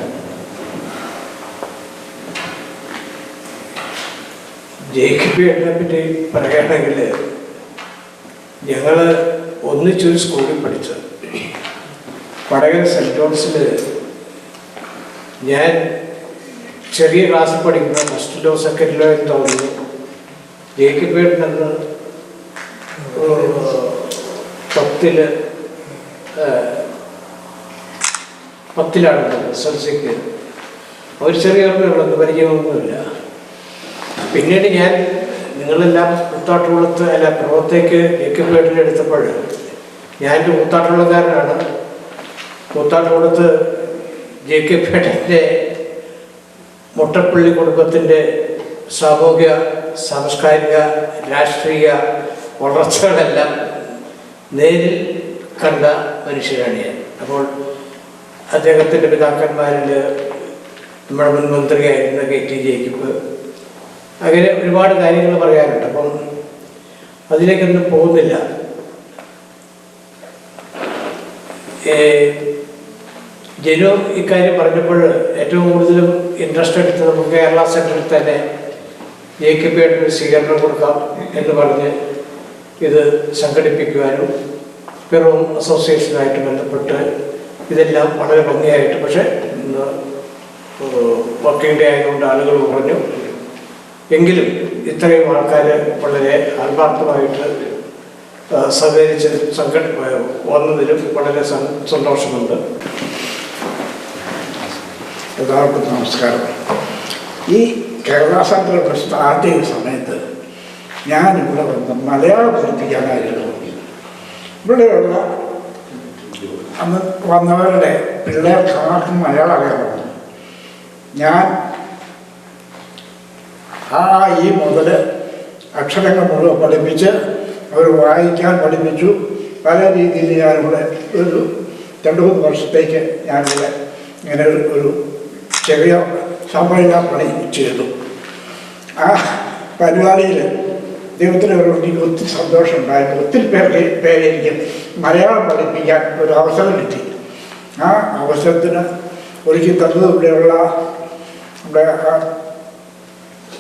ജേക്കബ് എന്നെ പറ്റി പറയുകയാണെങ്കിൽ ഞങ്ങൾ ഒന്നിച്ചൊരു സ്കൂളിൽ പഠിച്ചത്. വടകര സെൻറ്റ് ജോൺസിൽ ഞാൻ ചെറിയ ക്ലാസ്സിൽ പഠിക്കുന്ന ഫസ്റ്റിലോ സെക്കൻഡിലോ എന്ന് തോന്നുന്നു. ജേക്കബ് എന്ന് 10ലാണ് SLCക്ക്. ഒരു ചെറിയ ഓർമ്മയുള്ളത്, പരിചയമൊന്നുമില്ല. പിന്നീട് ഞാൻ നിങ്ങളെല്ലാം കൂത്താട്ടുകുളത്ത് പുറത്തേക്ക് ജേക്കബ് എടുത്തപ്പോൾ ഞാൻ കൂത്താട്ടുകുളക്കാരനാണ്. കൂത്താട്ടുകുളത്ത് ജേക്കബ് പേട്ടൻ്റെ മുട്ടപ്പള്ളി കുടുംബത്തിൻ്റെ സാമൂഹിക സാംസ്കാരിക രാഷ്ട്രീയ വളർച്ചകളെല്ലാം നേരിൽ കണ്ട മനുഷ്യനാണ് ഞാൻ. അപ്പോൾ അദ്ദേഹത്തിൻ്റെ പിതാക്കന്മാരിൽ നമ്മുടെ മുൻ മന്ത്രിയായിരുന്ന KT ജേക്കബ്, അങ്ങനെ ഒരുപാട് കാര്യങ്ങൾ പറയാനുണ്ട്. അപ്പം അതിലേക്കൊന്നും പോകുന്നില്ല. ജനു ഇക്കാര്യം പറഞ്ഞപ്പോൾ ഏറ്റവും കൂടുതലും ഇൻട്രസ്റ്റ് എടുത്ത് നമുക്ക് കേരള സെൻറ്ററിൽ തന്നെ ജേക്കബ് ഒരു സ്വീകരണം കൊടുക്കാം എന്ന് പറഞ്ഞ് ഇത് സംഘടിപ്പിക്കുവാനും പിറവും അസോസിയേഷനായിട്ട് ബന്ധപ്പെട്ട് ഇതെല്ലാം വളരെ ഭംഗിയായിട്ട്, പക്ഷേ ഇന്ന് വർക്കിംഗ് ഡേ ആയതുകൊണ്ട് ആളുകൾ കുറഞ്ഞു. എങ്കിലും ഇത്രയും ആൾക്കാർ വളരെ ആത്മാർത്ഥമായിട്ട് സഹകരിച്ച് വന്നതിലും വളരെ സന്തോഷമുണ്ട്. എല്ലാവർക്കും നമസ്കാരം. ഈ കേരള സെൻറ്റർ സ്റ്റാർട്ട് ചെയ്ത സമയത്ത് ഞാനിവിടെ വന്ന് മലയാളം പഠിപ്പിക്കാനായിരുന്നു. ഇവിടെയുള്ള അന്ന് വന്നവരുടെ പിള്ളേർക്ക് ആർക്കും മലയാളം അറിയാമോ? ഞാൻ ഈ മുതൽ അക്ഷരങ്ങൾ മുഴുവൻ പഠിപ്പിച്ച് അവർ വായിക്കാൻ പഠിപ്പിച്ചു. പല രീതിയിൽ ഞാനിവിടെ ഒരു 2-3 വർഷത്തേക്ക് ഞാനിവിടെ ഇങ്ങനെ ഒരു ചെറിയ സമയ പണി ചെയ്തു. ആ പരിപാടിയിൽ ദൈവത്തിന് എനിക്ക് ഒത്തിരി സന്തോഷം ഉണ്ടായിരുന്നു. ഒത്തിരി പേരെ എനിക്ക് മലയാളം പഠിപ്പിക്കാൻ ഒരു അവസരം കിട്ടി. ആ അവസരത്തിന് ഒരുക്കി തന്നത് ഇവിടെയുള്ള നമ്മുടെ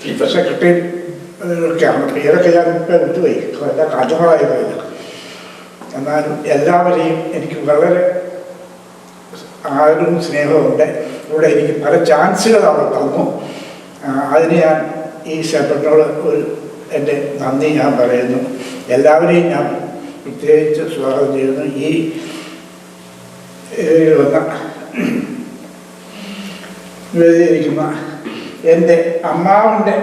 ചീഫ് സെക്രട്ടറി ഒക്കെയാണ്. പേരൊക്കെ ഞാൻ ഇപ്പം വിട്ടുപോയി, എല്ലാ കാലങ്ങളായി പോയത്. എന്നാലും എല്ലാവരെയും എനിക്ക് വളരെ ആരും സ്നേഹമുണ്ട്. ഇവിടെ എനിക്ക് പല ചാൻസുകൾ അവർ തന്നു. അതിന് ഞാൻ ഈ സെക്രട്ടറിയോട് എൻ്റെ നന്ദി ഞാൻ പറയുന്നു. എല്ലാവരെയും ഞാൻ പ്രത്യേകിച്ച് സ്വാഗതം ചെയ്യുന്നു. ഈ വന്ന വേദിയിരിക്കുന്ന എൻ്റെ അമ്മാവൻ്റെ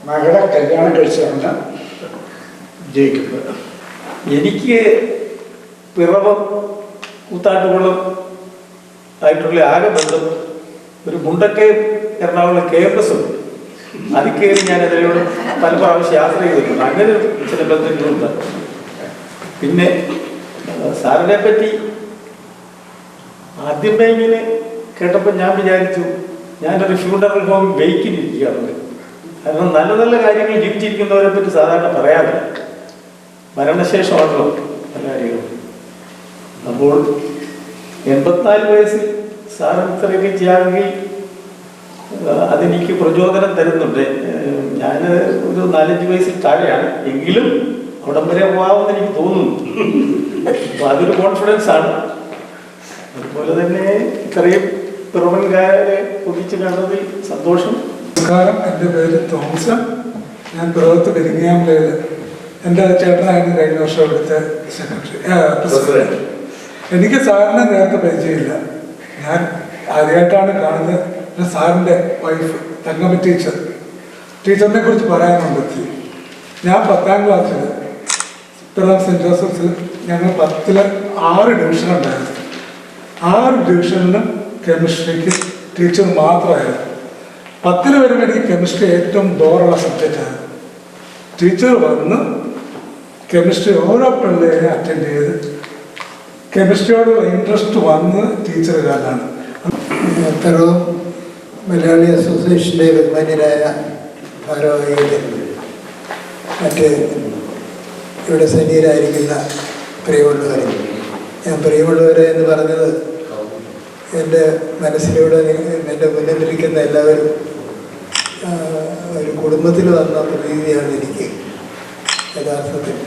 മകളെ കല്യാണം കഴിച്ചതാണ് ജയിക്കുന്നത്. എനിക്ക് പിറവം കൂത്താട്ടുകുളം ആയിട്ടുള്ള ആകെ ബന്ധം ഒരു മുണ്ടക്കയം എറണാകുളം ക്യാമ്പസ് ഉണ്ട്. അതിൽ കയറി ഞാൻ അതിനോട് പല പ്രാവശ്യം യാത്ര ചെയ്തിട്ടുണ്ട്. അങ്ങനെ ചില ബന്ധങ്ങളുണ്ട്. പിന്നെ സാറിനെ പറ്റി ആദ്യമേ ഇങ്ങനെ കേട്ടപ്പോൾ ഞാൻ വിചാരിച്ചു ഞാനൊരു ഫ്യൂണറൽ ഹോം വെയ്ക്കിനിരിക്കുകയാണ്. കാരണം നല്ല നല്ല കാര്യങ്ങൾ ജീവിച്ചിരിക്കുന്നവരെ പറ്റി സാധാരണ പറയാറില്ല, മരണശേഷമാണല്ലോ പല കാര്യങ്ങളും. അപ്പോൾ 84 വയസ്സിൽ സാറ് ഇത്രയൊക്കെ ചെയ്യാമെങ്കിൽ അതെനിക്ക് പ്രചോദനം തരുന്നുണ്ട്. ഞാൻ ഒരു 4-5 വയസ്സിൽ താഴെയാണ്, എങ്കിലും അവിടം വരെ പോകാമെന്ന് എനിക്ക് തോന്നുന്നു. അപ്പോൾ അതൊരു കോൺഫിഡൻസ് ആണ്. അതുപോലെ തന്നെ ഇത്രയും പിറവൻകാരെ ഒന്നിച്ച് കണ്ടതിൽ സന്തോഷം. നമസ്കാരം, എൻ്റെ പേര് തോമസ്. ഞാൻ പിറവത്ത് പെരിങ്ങാമലയിൽ എൻ്റെ ചേട്ടനായിരുന്നു കഴിഞ്ഞ വർഷം ഇവിടുത്തെ പ്രസിഡന്റ്. എനിക്ക് സാറിനെ നേരത്തെ പരിചയമില്ല. ഞാൻ ആദ്യമായിട്ടാണ് കാണുന്നത്. സാറിൻ്റെ വൈഫ് തങ്കമ്മ ടീച്ചറിനെ കുറിച്ച് പറയാനുണ്ടെത്തി. ഞാൻ 10ാം ക്ലാസ്സിൽ പിറവം സെൻറ്റ് ജോസഫ്സിൽ ഞങ്ങൾ 10ൽ 6 ഡിവിഷൻ ഉണ്ടായിരുന്നു. 6 ഡിവിഷനിലും കെമിസ്ട്രിക്ക് ടീച്ചർ മാത്രമായിരുന്നു. 10ൽ വരുമ്പോൾ എനിക്ക് കെമിസ്ട്രി ഏറ്റവും ബോറുള്ള സബ്ജക്റ്റാണ്. ടീച്ചർ വന്ന് കെമിസ്ട്രി ഓരോ പിള്ളേരെ അറ്റൻഡ് ചെയ്ത് കെമിസ്ട്രിയോടുള്ള ഇൻട്രസ്റ്റ് വന്ന് ടീച്ചർ കാലാണ്. പിറവം മലയാളി അസോസിയേഷൻ്റെ ബഹുമാന്യരായ ഭാരവാഹികളെ, മറ്റ് ഇവിടെ സന്നിഹിതരായിരിക്കുന്ന പ്രിയമുള്ളവരെ, ഞാൻ പ്രിയമുള്ളവരെ എന്ന് പറഞ്ഞത് എൻ്റെ മനസ്സിലൂടെ എൻ്റെ മുന്നിലിരിക്കുന്ന എല്ലാവരും ഒരു കുടുംബത്തിൽ വന്ന പ്രതീതിയാണ് എനിക്ക് യഥാർത്ഥത്തിൽ.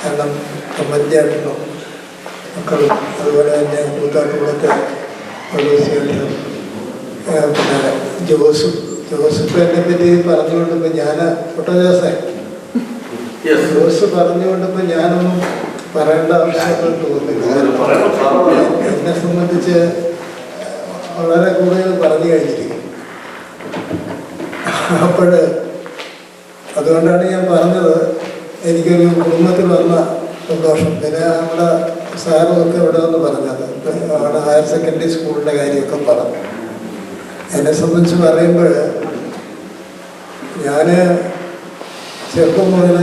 കാരണം കമ്മഞ്ചാട്ടിനോ മക്കളും അതുപോലെ തന്നെ കൂത്താട്ടുകുളത്തെ പൗലോസിയായിട്ടും പിന്നെ ജോസഫ് എന്നെ പറ്റി പറഞ്ഞുകൊണ്ടിപ്പോൾ ഞാൻ ജോസ് പറഞ്ഞുകൊണ്ടിപ്പോൾ ഞാനൊന്നും പറയേണ്ട ആവശ്യമൊന്നും തോന്നുന്നില്ല. എന്നെ സംബന്ധിച്ച് വളരെ കൂടുതൽ പറഞ്ഞു കഴിഞ്ഞിരിക്കും. അപ്പോൾ അതുകൊണ്ടാണ് ഞാൻ പറഞ്ഞത് എനിക്കൊരു കുടുംബത്തിൽ വന്ന സന്തോഷം. പിന്നെ നമ്മുടെ സാറുമൊക്കെ ഇവിടെ വന്ന് പറഞ്ഞത് അവിടെ ഹയർ സെക്കൻഡറി സ്കൂളിൻ്റെ കാര്യമൊക്കെ പറഞ്ഞു. എന്നെ സംബന്ധിച്ച് പറയുമ്പോൾ ഞാൻ ചെറുപ്പം മുതൽ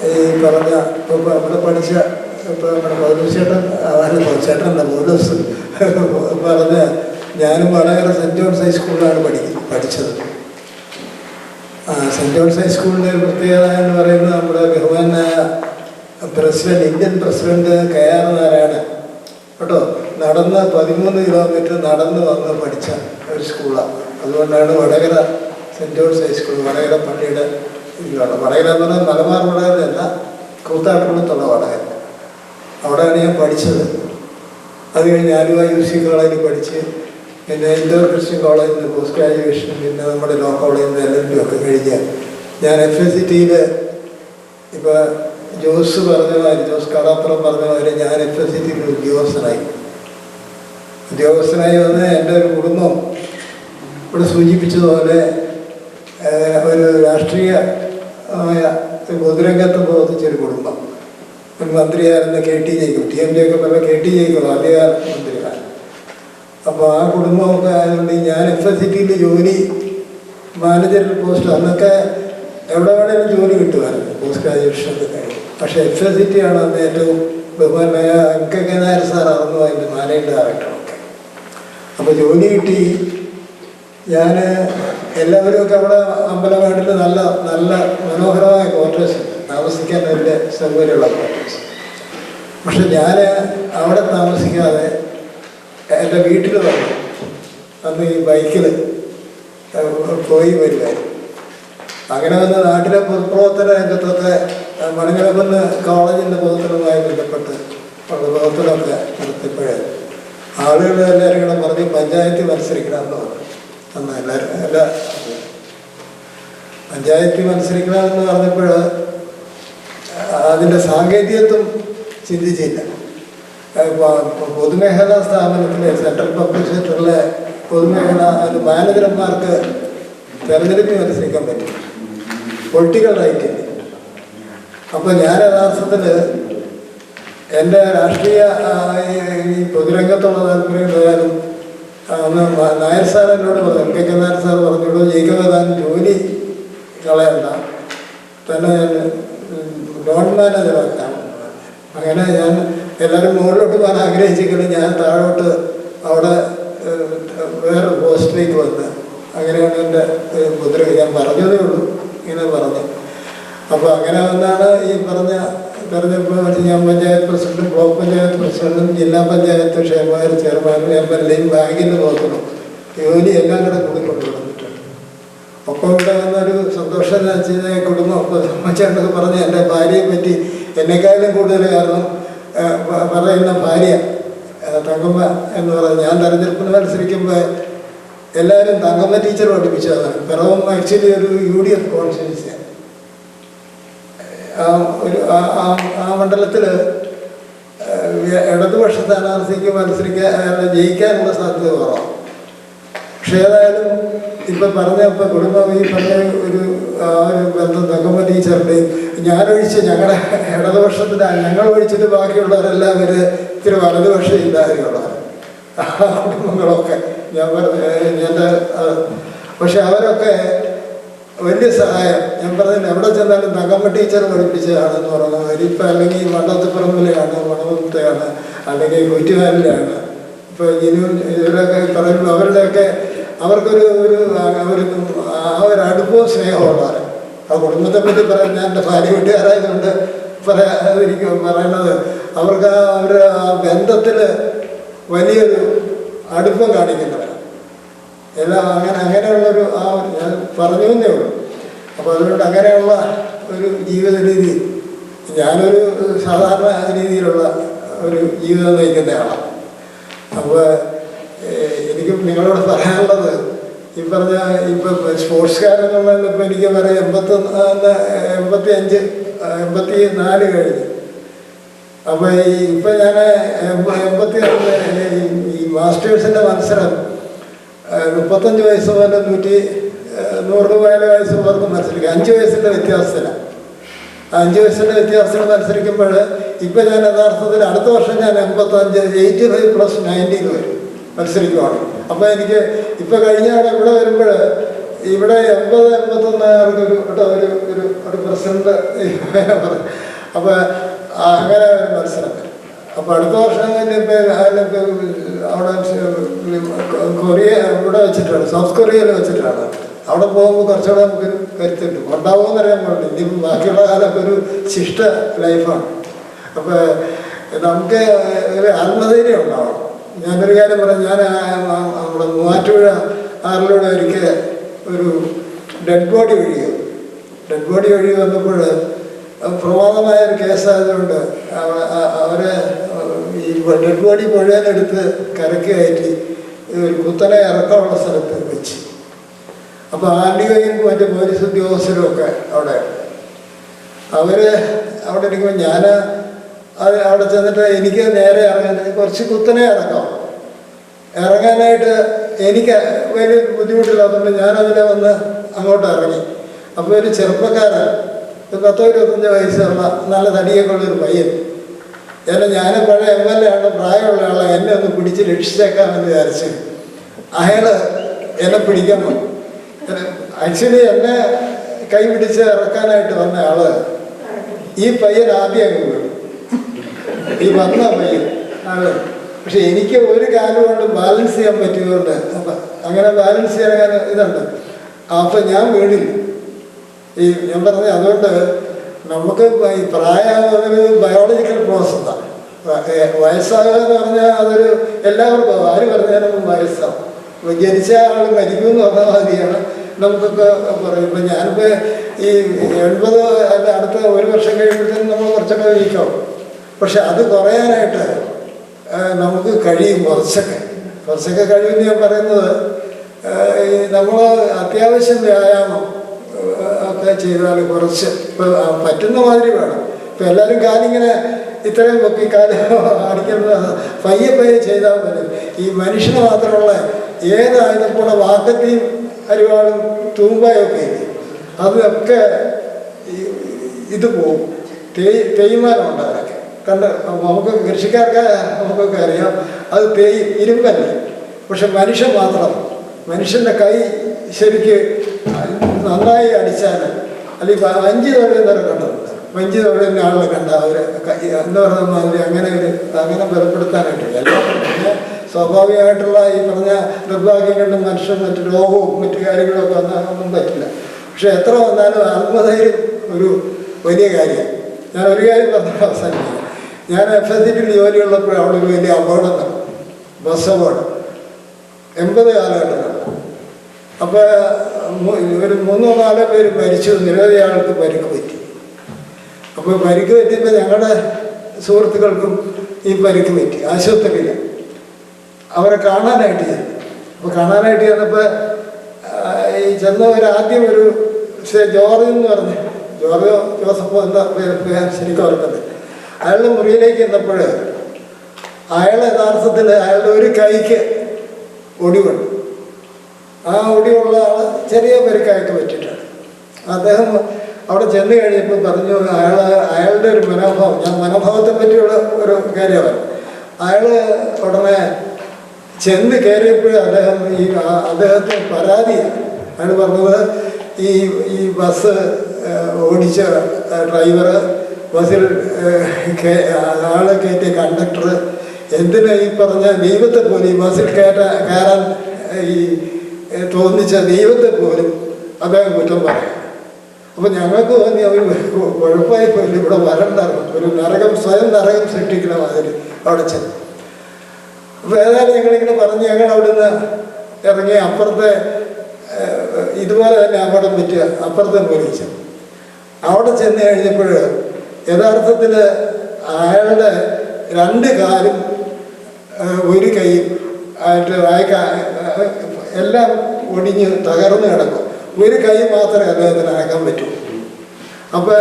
ഈ പറഞ്ഞ ഇപ്പോൾ അവിടെ പഠിച്ച ഇപ്പോൾ നമ്മുടെ പൗലോസേട്ടൻ ചേട്ടനല്ല പൗലോസ് പറഞ്ഞ ഞാനും വടകര സെൻറ്റ് ജോൺസ് ഹൈസ്കൂളിലാണ് പഠിച്ചത്. സെൻറ്റ് ജോൺസ് ഹൈസ്കൂളിൻ്റെ ഒരു പ്രത്യേകത എന്ന് പറയുന്നത് നമ്മുടെ ബഹുമാനായ president, Indian president KR Narayanan കേട്ടോ, നടന്ന് 13 കിലോമീറ്റർ നടന്ന് വന്ന് പഠിച്ച ഒരു സ്കൂളാണ്. അതുകൊണ്ടാണ് Vadakara saint John's high school Vadakara പള്ളിയുടെ ഇതിലാണ്. വടകര എന്ന് പറഞ്ഞാൽ മലബാർ വടകരയല്ല, കൂത്താട്ടുകുളത്തുള്ള വടകര. അവിടെയാണ് ഞാൻ പഠിച്ചത്. അത് കഴിഞ്ഞ് ആലുവ UC കോളേജിൽ പഠിച്ച് പിന്നെ ഇൻഡോർ ക്രിസ്ത്യൻ കോളേജിൽ നിന്ന് പോസ്റ്റ് ഗ്രാജുവേഷൻ, പിന്നെ നമ്മുടെ ലോ കോളേജിൽ നിന്ന് LLB ഒക്കെ കഴിഞ്ഞ് ഞാൻ FSCTയിൽ ഇപ്പോൾ ജോസ് പറഞ്ഞ മാതിരി, ജോസ് കടാപ്പുറം പറഞ്ഞ മാതിരി ഞാൻ FSCTയിൽ ഉദ്യോഗസ്ഥനായി വന്ന് എൻ്റെ ഒരു കുടുംബം ഇവിടെ സൂചിപ്പിച്ചതുപോലെ ഒരു രാഷ്ട്രീയ പൊതുരംഗത്ത് പ്രവർത്തിച്ചൊരു കുടുംബം. ഒരു മന്ത്രിയായിരുന്ന KT ജേക്കബ്, TMJ ഒക്കെ പറഞ്ഞ KT ജേക്കബ് ആദ്യകാല മന്ത്രിയാണ്. അപ്പോൾ ആ കുടുംബമൊക്കെ ആയതുകൊണ്ട് ഞാൻ FSCTയിൽ ജോലി മാനേജറിൽ പോസ്റ്റ് അന്നൊക്കെ എവിടെ വേണേലും ജോലി കിട്ടുമായിരുന്നു പോസ്റ്റ് ഗ്രാജുവേഷനൊക്കെ കഴിഞ്ഞു. പക്ഷേ FSCT ആണ് അന്ന് ഏറ്റവും ബഹുമാനായ MK നായർ സാറായിരുന്നു അതിൻ്റെ മാനേജിംഗ് ഡയറക്ടറൊക്കെ. അപ്പോൾ ജോലി കിട്ടി. ഞാൻ എല്ലാവരും ഒക്കെ അവിടെ അമ്പലവാടിൽ നല്ല നല്ല മനോഹരമായ ക്വാർട്ടേഴ്സ്, താമസിക്കാൻ വലിയ സൗകര്യമുള്ള ക്വാർട്ടേഴ്സ്. പക്ഷെ ഞാൻ അവിടെ താമസിക്കാതെ എൻ്റെ വീട്ടിൽ വന്നു. അന്ന് ഈ ബൈക്കിൽ പോയി വരുമായിരുന്നു. അങ്ങനെ വന്ന് നാട്ടിലെ പൊതുപ്രവർത്തന രംഗത്തൊക്കെ മണികലക്കുന്ന് കോളേജിൻ്റെ പ്രവർത്തനവുമായി ബന്ധപ്പെട്ട് പ്രവർത്തനമൊക്കെ നടത്തിയപ്പോഴേ ആളുകൾ എല്ലാവരും കൂടെ പറഞ്ഞ് പഞ്ചായത്തിൽ മത്സരിക്കണമെന്ന് പറഞ്ഞു. അന്ന് എല്ലാ പഞ്ചായത്തിൽ മത്സരിക്കണമെന്ന് പറഞ്ഞപ്പോൾ അതിൻ്റെ സാങ്കേതികത്വം ചിന്തിച്ചില്ല. പൊതുമേഖലാ സ്ഥാപനത്തിലെ സെൻട്രൽ പബ്ലിക് സെക്ടറിലെ പൊതുമേഖലാ മാനേജർമാർക്ക് തെരഞ്ഞെടുപ്പിൽ മത്സരിക്കാൻ പറ്റും, പൊളിറ്റിക്കൽ റൈറ്റ്. അപ്പോൾ ഞാൻ യഥാർത്ഥത്തിൽ എൻ്റെ രാഷ്ട്രീയ ഈ പൊതുരംഗത്തുള്ള താല്പര്യം പോയാലും അന്ന് നായർ സാർ എന്നോട് പറഞ്ഞു, കെ നായർ സാർ പറഞ്ഞോളൂ, ജയിക്കാൻ ജോലി കളയണ്ട, തന്നെ ഞാൻ നോൺ മാനേജറാക്കാം. അങ്ങനെ ഞാൻ എല്ലാവരും മുകളിലോട്ട് പോകാൻ ആഗ്രഹിച്ചെങ്കിലും ഞാൻ താഴോട്ട് അവിടെ വേറെ പോസ്റ്റിലേക്ക് വന്ന് അങ്ങനെയാണ് എൻ്റെ മുദ്ര. ഞാൻ പറഞ്ഞതേ ഉള്ളൂ, ഇങ്ങനെ പറഞ്ഞു. അപ്പോൾ അങ്ങനെ വന്നാണ് ഈ പറഞ്ഞ തെരഞ്ഞെടുപ്പ് വെച്ച് ഞാൻ പഞ്ചായത്ത് പ്രസിഡന്റും ബ്ലോക്ക് പഞ്ചായത്ത് പ്രസിഡന്റും ജില്ലാ പഞ്ചായത്ത് ക്ഷേമകാര്യ ചെയർമാനും MLAയും ബാങ്കിൻ്റെ നോക്കണം ജോലി എല്ലാം കൂടെ കൂടിക്കൊണ്ടുവന്നിട്ടുണ്ട്. ഒപ്പം ഇവിടെ വന്നൊരു സന്തോഷം എന്ന് വെച്ച് കഴിഞ്ഞാൽ കുടുംബം ചേട്ടനൊക്കെ പറഞ്ഞ് എൻ്റെ ഭാര്യയെ പറ്റി എന്നെക്കാളും കൂടുതൽ കാരണം പറയുന്ന ഭാര്യ തങ്കമ്മ എന്ന് പറഞ്ഞ് ഞാൻ തെരഞ്ഞെടുപ്പിന് മത്സരിക്കുമ്പോൾ എല്ലാവരും തങ്കമ്മ ടീച്ചർ പഠിപ്പിച്ചതാണ്. പിറവം ആക്ച്വലി ഒരു UDF കോൺസ്റ്റിറ്റ്യുവൻസിയാണ്. ആ മണ്ഡലത്തിൽ ഇടതുപക്ഷ സ്ഥാനാർത്ഥിക്ക് ജയിക്കാനുള്ള സാധ്യത കുറവാണ്. പക്ഷേ ഏതായാലും ഇപ്പം പറഞ്ഞപ്പോൾ കുടുംബം ഈ പറഞ്ഞ ഒരു ബന്ധം തങ്കമ്മ ടീച്ചറിൻ്റെയും ഞാനൊഴിച്ച് ഞങ്ങളുടെ ഇടതുപക്ഷത്തിൽ ഞങ്ങൾ ഒഴിച്ചിട്ട് ബാക്കിയുള്ളവരെല്ലാം ഇത്തിരി വലതുപക്ഷ ചിന്താഗതിയുള്ളവർ കുടുംബങ്ങളൊക്കെ ഞാൻ എൻ്റെ. പക്ഷെ അവരൊക്കെ വലിയ സഹായം. ഞാൻ പറഞ്ഞില്ല, എവിടെ ചെന്നാലും തങ്കമ്മ ടീച്ചർ പഠിപ്പിച്ചതാണെന്ന് പറഞ്ഞാൽ അവരിപ്പോൾ അല്ലെങ്കിൽ വണ്ടത്തിപ്പുറമ്പിലെയാണ്, മണവത്തെയാണ്, അല്ലെങ്കിൽ കുറ്റിവാലിലാണ്. ഇപ്പോൾ ഇവരൊക്കെ പറയുമ്പോൾ അവരുടെയൊക്കെ അവർക്കൊരു ആ ഒരു അടുപ്പവും സ്നേഹമുള്ളവർ. ആ കുടുംബത്തെ പറ്റി പറയാൻ ഞാൻ എൻ്റെ ഭാര്യ വീട്ടുകാരായതുകൊണ്ട് പറയണത് അവർക്ക് ആ ബന്ധത്തിൽ വലിയൊരു അടുപ്പം കാണിക്കുന്നവരാണ് എല്ലാം. അങ്ങനെയുള്ളൊരു ഞാൻ പറഞ്ഞു എന്നേ ഉള്ളൂ. അപ്പോൾ അതുകൊണ്ട് അങ്ങനെയുള്ള ഒരു ജീവിത രീതി, ഞാനൊരു സാധാരണ രീതിയിലുള്ള ഒരു ജീവിതം നയിക്കുന്നയാളാണ്. അപ്പോൾ എനിക്ക് നിങ്ങളോട് പറയാനുള്ളത് ഈ പറഞ്ഞ ഇപ്പം സ്പോർട്സുകാരെന്നുള്ളത് ഇപ്പം എനിക്ക് പറയാം 84 കഴിഞ്ഞ്. അപ്പോൾ ഇപ്പം ഞാൻ 81 ഈ മാസ്റ്റേഴ്സിൻ്റെ മത്സരം 35 വയസ്സ് മുതൽ 100 വയസ്സുള്ളവർക്ക് മത്സരിക്കുക. 5 വയസ്സിൻ്റെ വ്യത്യാസത്തിലാണ്. 5 വയസ്സിൻ്റെ വ്യത്യാസത്തിൽ മത്സരിക്കുമ്പോൾ ഇപ്പം ഞാൻ യഥാർത്ഥത്തിൽ അടുത്ത വർഷം ഞാൻ 85+90 വരും മത്സരിക്കുവാണ്. അപ്പോൾ എനിക്ക് ഇപ്പോൾ കഴിഞ്ഞ ഇവിടെ വരുമ്പോൾ ഇവിടെ 80-81 ഒരു പ്രസിഡന്റ് അപ്പോൾ അങ്ങനെ ഒരു മത്സരം. അപ്പോൾ അടുത്ത വർഷം തന്നെ അവിടെ കൊറിയ ഇവിടെ വെച്ചിട്ടാണ്, സൗത്ത് കൊറിയയിൽ വെച്ചിട്ടാണ്. അവിടെ പോകുമ്പോൾ കുറച്ചുകൂടെ നമുക്കൊരു കരുത്തുണ്ട്. ഉണ്ടാവുമെന്ന് അറിയാൻ പാടില്ല. ഇനി ബാക്കിയുള്ള കാലമൊക്കെ ഒരു ശിഷ്ട ലൈഫാണ്. അപ്പോൾ നമുക്ക് ഒരു ആത്മധൈര്യം ഉണ്ടാവണം. ഞാനൊരു കാര്യം പറയാം, ഞാൻ നമ്മുടെ മൂവാറ്റുപുഴ ആറിലൂടെ ഒരിക്കൽ ഒരു ഡെഡ് ബോഡി ഒഴുകി വന്നപ്പോൾ പ്രമാദമായൊരു കേസായതുകൊണ്ട് അവരെ ഈ ഡെഡ് ബോഡി മുഴുവനെടുത്ത് കരക്ക് കയറ്റി ഒരു കുത്തനെ ഇറക്കമുള്ള സ്ഥലത്ത് വെച്ച്. അപ്പോൾ ആൻഡികയും മറ്റ് പോലീസ് ഉദ്യോഗസ്ഥരും ഒക്കെ അവിടെ അവിടെ ഇരിക്കുമ്പോൾ ഞാൻ അവിടെ ചെന്നിട്ട് എനിക്ക് നേരെ ഇറങ്ങാൻ കുറച്ച് കുത്തനെ ഇറങ്ങാനായിട്ട് എനിക്ക് വലിയ ബുദ്ധിമുട്ടില്ലാത്തതുകൊണ്ട് ഞാനതിനെ വന്ന് അങ്ങോട്ട് ഇറങ്ങി. അപ്പോൾ ഒരു ചെറുപ്പക്കാരൻ 10-25 വയസ്സുള്ള നല്ല തടിയൊക്കെ ഉള്ളൊരു പയ്യൻ, ഞാൻ പഴയ MLA ആണ്, പ്രായമുള്ള ആളെ എന്നെ ഒന്ന് പിടിച്ച് രക്ഷിച്ചേക്കാമെന്ന് വിചാരിച്ച് അയാൾ എന്നെ പിടിക്കാൻ വന്നു. ആക്ച്വലി എന്നെ കൈ പിടിച്ച് ഇറക്കാനായിട്ട് വന്ന ആള് ഈ പയ്യൻ ആദ്യം അങ്ങ് വീണു, ഈ വന്ന പയ്യൻ ആള്. പക്ഷെ എനിക്ക് ഒരു കാലം കൊണ്ട് ബാലൻസ് ചെയ്യാൻ പറ്റിയതുകൊണ്ട് അപ്പം അങ്ങനെ ബാലൻസ് ചെയ്യാൻ ഇതുണ്ട്. അപ്പം ഞാൻ വീണില്ല. ഞാൻ പറഞ്ഞ അതുകൊണ്ട് നമുക്ക് ഈ പ്രായമാകുന്നൊരു ബയോളജിക്കൽ പ്രോസസ്സാണ്. വയസ്സാകുക എന്ന് പറഞ്ഞാൽ അതൊരു എല്ലാവർക്കും ആര് പറഞ്ഞാലും വയസ്സാവും. ജനിച്ച ആൾ മരിക്കുമെന്ന് പറഞ്ഞ മാതിരിയാണ് നമുക്കൊക്കെ പറയും. ഇപ്പം ഞാനിപ്പോൾ ഈ 80 അല്ല അടുത്ത 1 വർഷം കഴിയുമ്പോഴത്തേക്കും നമ്മൾ കുറച്ചൊക്കെ വീക്കാവും. പക്ഷെ അത് കുറയാനായിട്ട് നമുക്ക് കഴിയും. കുറച്ചൊക്കെ കഴിയുമെന്ന് ഞാൻ പറയുന്നത് നമ്മൾ അത്യാവശ്യം വ്യായാമം ഒക്കെ ചെയ്താൽ കുറച്ച് ഇപ്പോൾ പറ്റുന്ന മാതിരി വേണം. ഇപ്പം എല്ലാവരും കാലിങ്ങനെ ഇത്രയും പൊക്കി കാല് അടിക്കുന്നത് പയ്യെ ചെയ്താൽ മതി. ഈ മനുഷ്യന് മാത്രമുള്ള ഏതായതുപോലെ വാക്കത്തിയും അരിവാളും തൂമ്പായൊക്കെ അതൊക്കെ ഇത് പോവും. തേയ്മാനം ഉണ്ടാകാനൊക്കെ കണ്ട് നമുക്ക് കൃഷിക്കാർക്ക് നമുക്കൊക്കെ അറിയാം. അത് ഇരുമ്പല്ല. പക്ഷെ മനുഷ്യൻ മാത്രം, മനുഷ്യൻ്റെ കൈ ശരിക്ക് നന്നായി അടിച്ചാൽ അല്ലെങ്കിൽ വഞ്ചി തൊഴിയുന്നവരെ കണ്ടിട്ടുണ്ട്. വഞ്ചി തൊഴിയുന്ന ആളുകളെ കണ്ട അവർ എന്ന് പറയുന്ന മാതിരി അങ്ങനെ ബലപ്പെടുത്താനായിട്ട് എല്ലാം പിന്നെ സ്വാഭാവികമായിട്ടുള്ള ഈ പറഞ്ഞ നിർഭാഗ്യം കൊണ്ട് മനുഷ്യൻ മറ്റു രോഗവും മറ്റു കാര്യങ്ങളൊക്കെ വന്നാൽ ഒന്നും പറ്റില്ല. പക്ഷെ എത്ര വന്നാലും ആത്മധൈര്യം ഒരു വലിയ കാര്യമാണ്. ഞാൻ ഒരു കാര്യം പറഞ്ഞ അവസാനിപ്പിക്കാം. ഞാൻ FSCT ജോലിയുള്ളപ്പോൾ അവിടെ ഒരു വലിയ അപകടം നടന്നു. ബസ് അപകടം 80 കാലഘട്ടമാണ്. അപ്പോൾ ഒരു 3-4 പേര് മരിച്ചു, നിരവധി ആൾക്ക് പരിക്ക് പറ്റി. അപ്പോൾ പരിക്ക് പറ്റിയപ്പോൾ ഞങ്ങളുടെ സുഹൃത്തുക്കൾക്കും ഈ പരിക്ക് പറ്റി. ആശുപത്രിയില്ല. അവരെ കാണാനായിട്ട് ചെന്നു. അപ്പോൾ കാണാനായിട്ട് ചെന്നപ്പോൾ ഈ ചെന്നവരാദ്യം ഒരു ജോർജ് എന്ന് പറഞ്ഞ് ജോസഫ് എന്താ പേര് ശരിക്കും ഓർക്കുന്നത്. അയാളുടെ മുറിയിലേക്ക് ചെന്നപ്പോൾ അയാൾ യഥാർത്ഥത്തിൽ അയാളുടെ ഒരു കൈക്ക് ഒടിവുണ്ട്. ആ ഒടിവുള്ള ആൾ ചെറിയ പരിക്കായിട്ട് പറ്റിയിട്ടാണ്. അദ്ദേഹം അവിടെ ചെന്ന് കഴിഞ്ഞപ്പോൾ പറഞ്ഞു അയാളുടെ ഒരു മനോഭാവം, ഞാൻ മനോഭാവത്തെ പറ്റിയുള്ള ഒരു കാര്യമാണ്. അയാൾ ഉടനെ ചെന്ന് കയറിയപ്പോൾ അദ്ദേഹത്തിന് പരാതിയാണ്. അയാൾ പറഞ്ഞത് ഈ ബസ് ഓടിച്ച ഡ്രൈവർ, ബസ്സിൽ ആളെ കയറ്റിയ കണ്ടക്ടർ എന്തിനാ ഈ പറഞ്ഞ ദൈവത്തെ പോലും ഈ ബസ്സിൽ കയറാൻ ഈ തോന്നിച്ച ദൈവത്തെ പോലും അദ്ദേഹം കുറ്റം പറയാം. അപ്പം ഞങ്ങൾക്ക് തോന്നി അവർ കുഴപ്പമായി പോലും ഇവിടെ വരണ്ടായിരുന്നു. ഒരു സ്വയം നരകം സൃഷ്ടിക്കുന്ന മാതിരി അവിടെ ചെന്നു. അപ്പോൾ ഏതായാലും ഞങ്ങളിങ്ങനെ പറഞ്ഞ് ഞങ്ങൾ അവിടുന്ന് ഇറങ്ങി അപ്പുറത്തെ ഇതുപോലെ തന്നെ അപകടം പറ്റിയ അപ്പുറത്തെ പോലീസ് അവിടെ ചെന്ന് കഴിഞ്ഞപ്പോൾ യഥാർത്ഥത്തിൽ അയാളുടെ 2 കാലും 1 കൈയും ആയിട്ട് എല്ലാം ഒടിഞ്ഞ് തകർന്ന് കിടക്കും. 1 കൈ മാത്രമേ അദ്ദേഹത്തിന് അനക്കാൻ പറ്റൂ. അപ്പോൾ